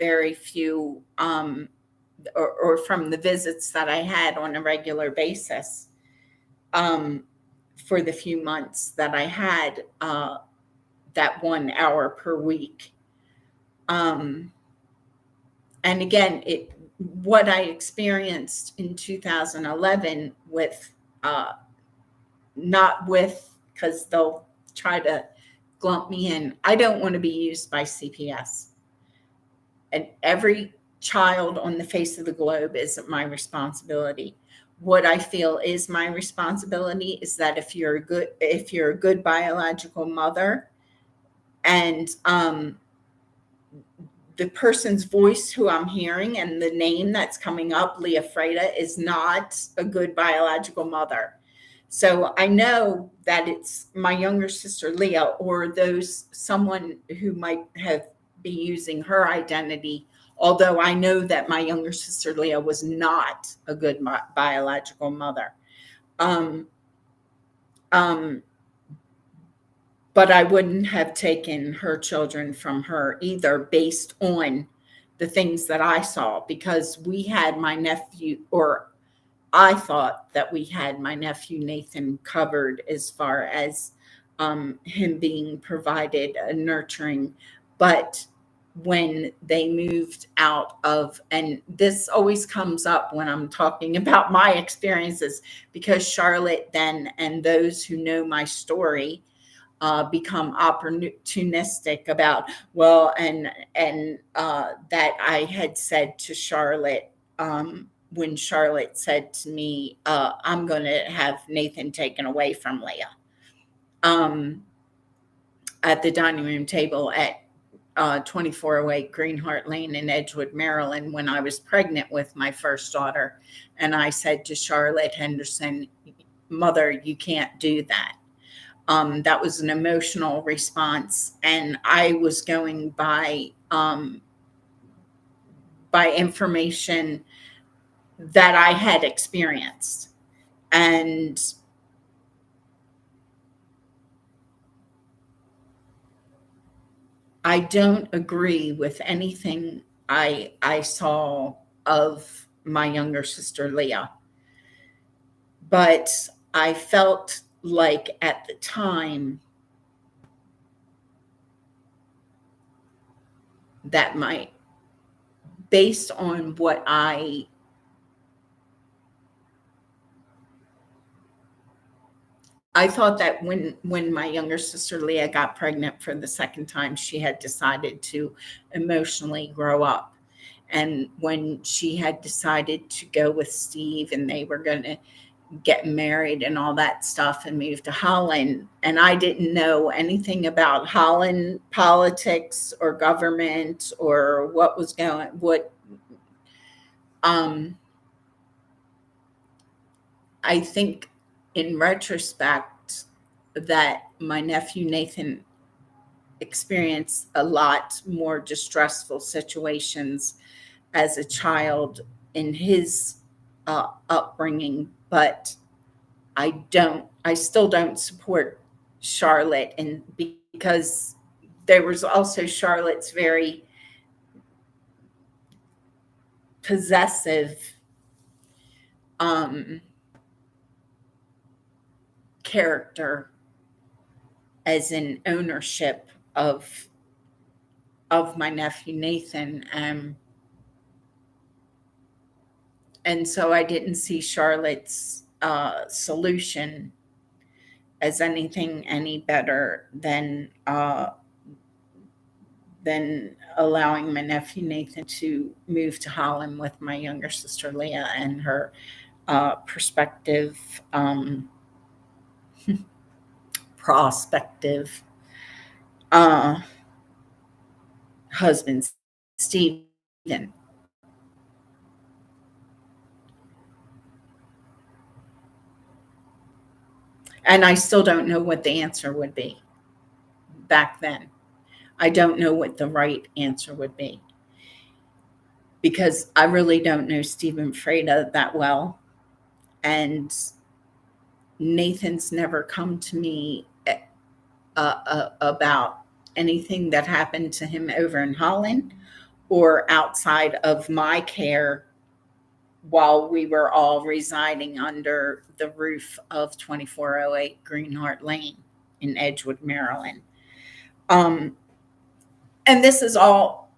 [SPEAKER 1] very few or from the visits that I had on a regular basis, for the few months that I had that 1 hour per week. And again, what I experienced in 2011 with, not with, because they'll try to glump me in. I don't want to be used by CPS. And every child on the face of the globe isn't my responsibility. what I feel is my responsibility is that if you're a good biological mother, and the person's voice who I'm hearing and the name that's coming up, Leah Freda, is not a good biological mother. So I know that it's my younger sister Leah, or someone who might have be using her identity. Although I know that my younger sister Leah was not a good biological mother. Um, um, but I wouldn't have taken her children from her either, based on the things that I saw, because we had my nephew, or I thought that we had my nephew Nathan covered as far as him being provided a nurturing. But when they moved out of, and this always comes up when I'm talking about my experiences, because Charlotte then, and those who know my story, become opportunistic about, well, and that I had said to Charlotte, when Charlotte said to me, I'm going to have Nathan taken away from Leah, at the dining room table at 2408 Greenheart Lane in Edgewood, Maryland, when I was pregnant with my first daughter. And I said to Charlotte Henderson, Mother, you can't do that. That was an emotional response, and I was going by information that I had experienced. And I don't agree with anything I saw of my younger sister Leah, but I felt like at the time that based on what I thought that when my younger sister Leah got pregnant for the second time, she had decided to emotionally grow up. And when she had decided to go with Steve, and they were going to get married and all that stuff and move to Holland, and I didn't know anything about Holland politics or government or I think in retrospect that my nephew Nathan experienced a lot more distressful situations as a child in his upbringing. But I still don't support Charlotte, and because there was also Charlotte's very possessive um, character, as in ownership of my nephew Nathan. And so I didn't see Charlotte's solution as anything any better than allowing my nephew Nathan to move to Holland with my younger sister Leah and her prospective prospective uh, husband, Stephen. And I still don't know what the answer would be back then. I don't know what the right answer would be, because I really don't know Stephen Freda that well. And Nathan's never come to me about anything that happened to him over in Holland or outside of my care while we were all residing under the roof of 2408 Greenheart Lane in Edgewood, Maryland. Um, and this is all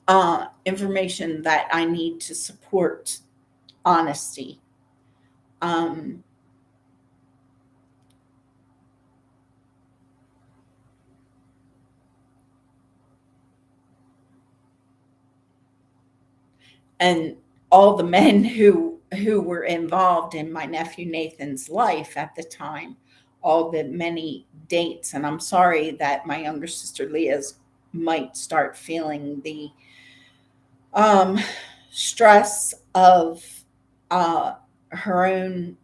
[SPEAKER 1] information that I need to support honesty. Um, and all the men who who were involved in my nephew Nathan's life at the time, all the many dates. And I'm sorry that my younger sister Leah's might start feeling the um, stress of her own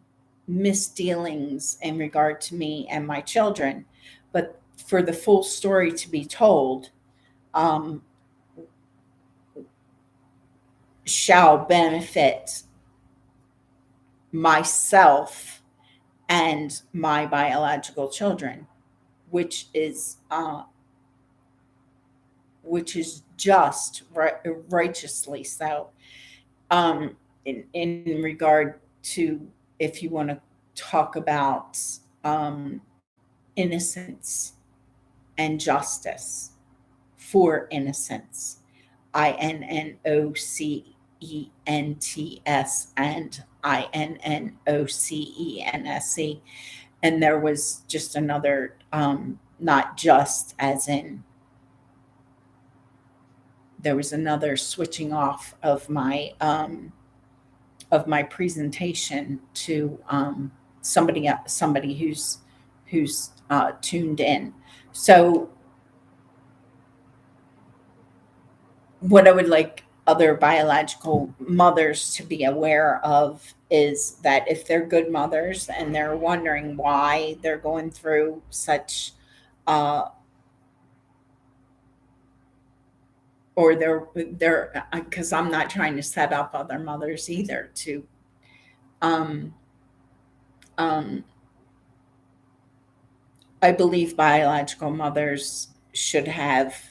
[SPEAKER 1] misdealings in regard to me and my children. But for the full story to be told, um, shall benefit myself and my biological children, which is just righteously so. In regard to, if you want to talk about innocence and justice for innocence, INNOCENTS and INNOCENSE. And there was just another, not just as in, there was another switching off of my presentation to somebody who's tuned in. So what I would like other biological mothers to be aware of is that if they're good mothers and they're wondering why they're going through such uh, or they're because I'm not trying to set up other mothers either to um, um, I believe biological mothers should have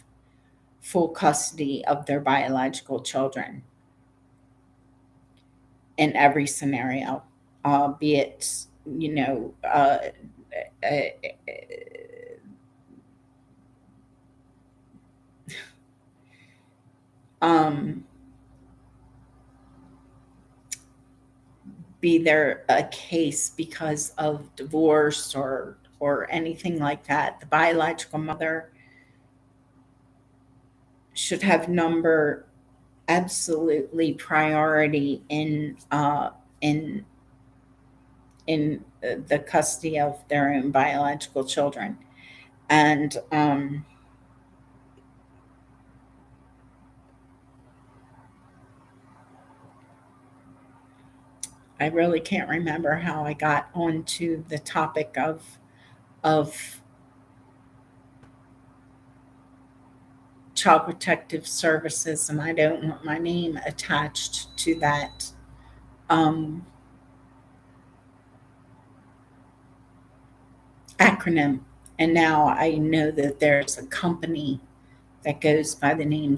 [SPEAKER 1] full custody of their biological children in every scenario, be it, uh, um, be there a case because of divorce or anything like that. The biological mother should have number absolutely priority in the custody of their own biological children. And I really can't remember how I got onto the topic of child protective services, and I don't want my name attached to that um, acronym. And now I know that there's a company that goes by the name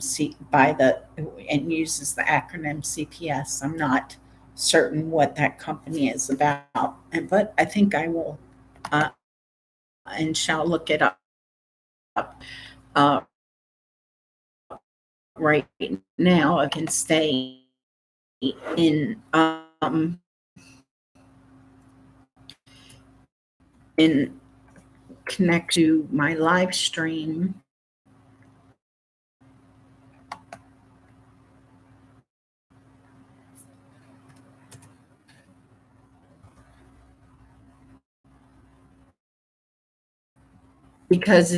[SPEAKER 1] and uses the acronym CPS. I'm not certain what that company is about, but I think I will uh, and shall look it up uh, right now. I can stay in in connect to my live stream. Because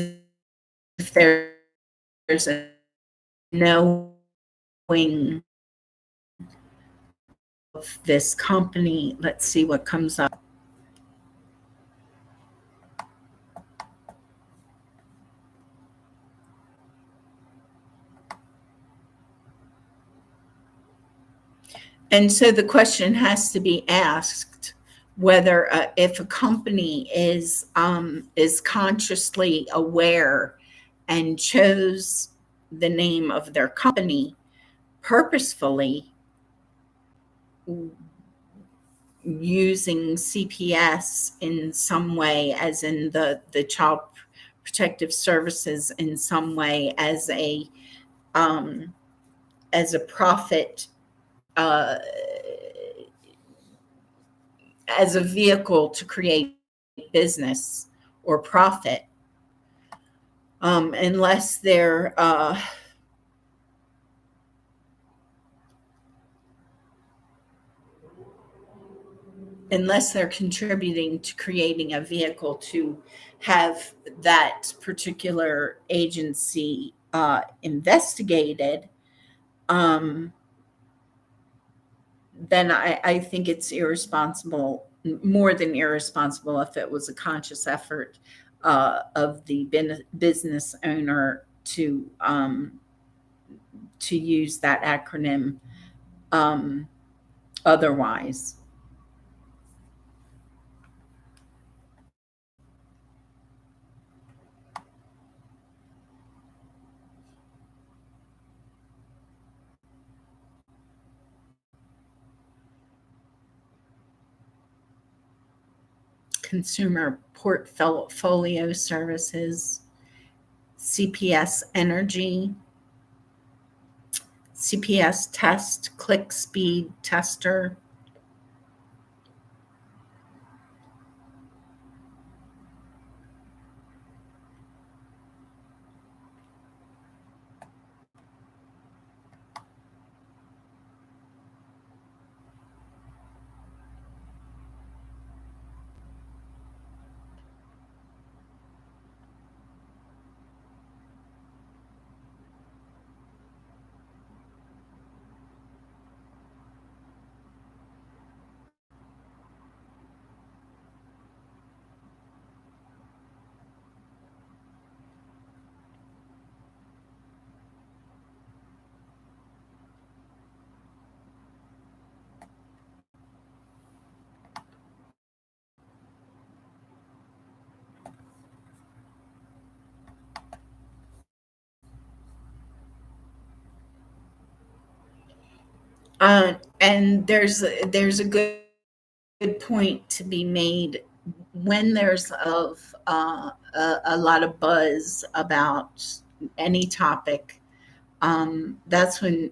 [SPEAKER 1] if there's a knowing of this company, let's see what comes up. And so the question has to be asked whether if a company is consciously aware and chose the name of their company purposefully using CPS in some way, as in the Child Protective Services in some way um, as a profit, uh, as a vehicle to create business or profit, unless they're unless they're contributing to creating a vehicle to have that particular agency investigated, um, then I think it's irresponsible, more than irresponsible, if it was a conscious effort of the business owner to use that acronym um, otherwise. Consumer Portfolio Services, CPS Energy, CPS Test, Click Speed Tester. And there's a good point to be made when there's a lot of buzz about any topic. That's when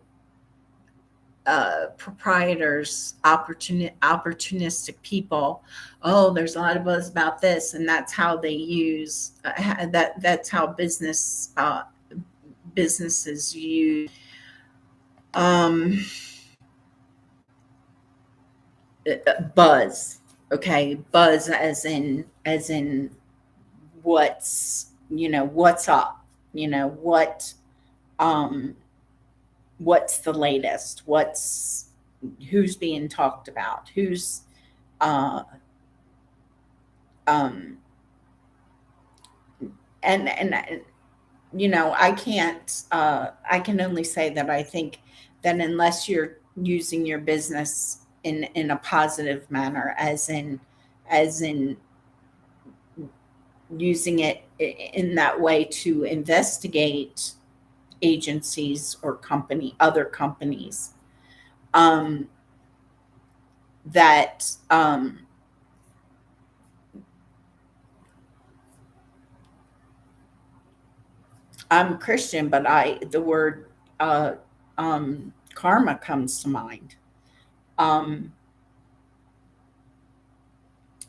[SPEAKER 1] proprietors, opportunistic people, oh, there's a lot of buzz about this, and that's how they use that. That's how businesses use um, buzz. Okay, buzz as in what's up, what um what's the latest, who's being talked about, who's uh um and I can only say that I think that unless you're using your business in a positive manner, as in using it in that way to investigate agencies or other companies, um, that I'm Christian, but the word karma comes to mind. Um,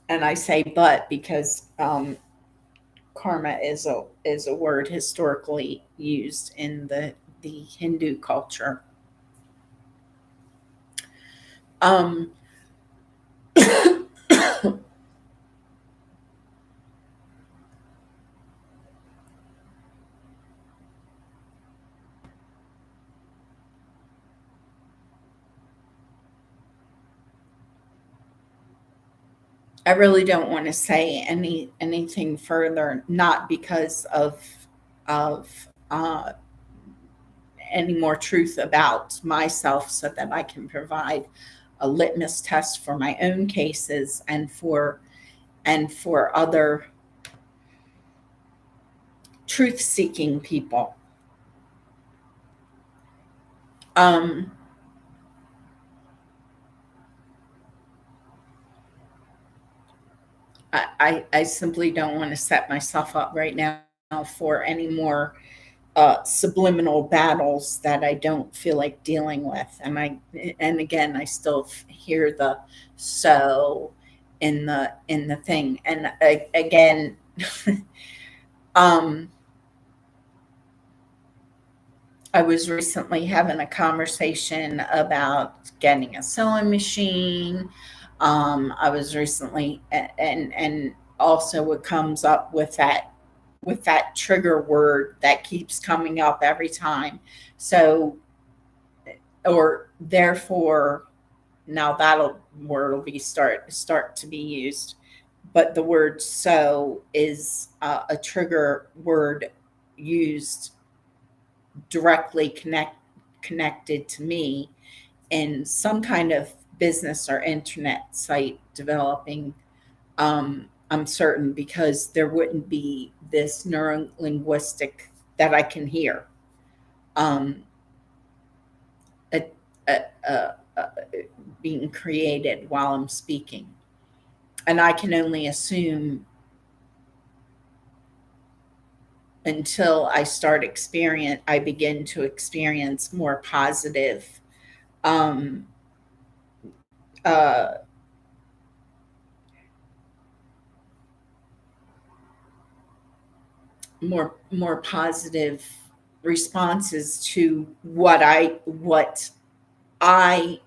[SPEAKER 1] and I say but because karma is a word historically used in the Hindu culture. Um, I really don't want to say anything further, not because of any more truth about myself, so that I can provide a litmus test for my own cases and for other truth seeking people. Um, I simply don't want to set myself up right now for any more subliminal battles that I don't feel like dealing with. And again, I still hear the so in the thing. And again, um, I was recently having a conversation about getting a sewing machine, I was recently, and also it comes up with that trigger word that keeps coming up every time. So, or therefore, now that'll word will be start to be used, but the word so is a trigger word used directly connected to me in some kind of business or internet site developing. I'm certain because there wouldn't be this neurolinguistic that I can hear. Um, a, a being created while I'm speaking. And I can only assume until I begin to experience more positive, um, uh, more positive responses to what I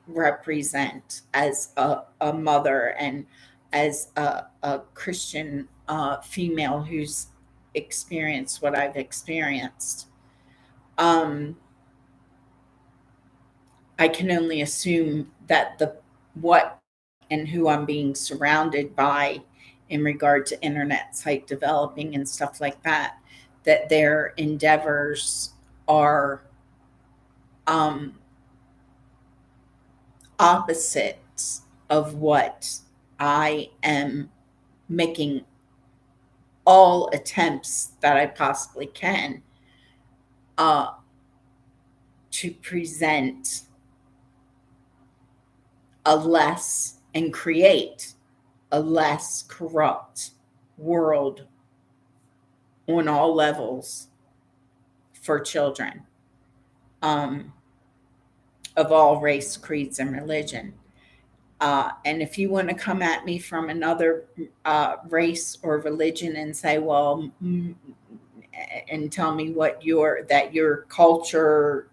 [SPEAKER 1] represent as a mother and as a Christian female who's experienced what I've experienced. Um, I can only assume that the what and who I'm being surrounded by in regard to internet site developing and stuff like that, that their endeavors are um, opposites of what I am making all attempts that I possibly can uh, to present a less and create a less corrupt world on all levels for children, um, of all race, creeds, and religion. And if you want to come at me from another race or religion and say, well, and tell me your culture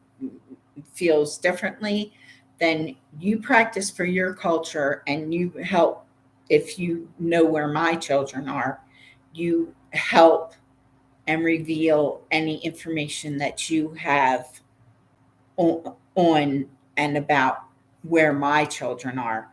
[SPEAKER 1] feels differently, then you practice for your culture and you help. If you know where my children are, you help and reveal any information that you have on and about where my children are.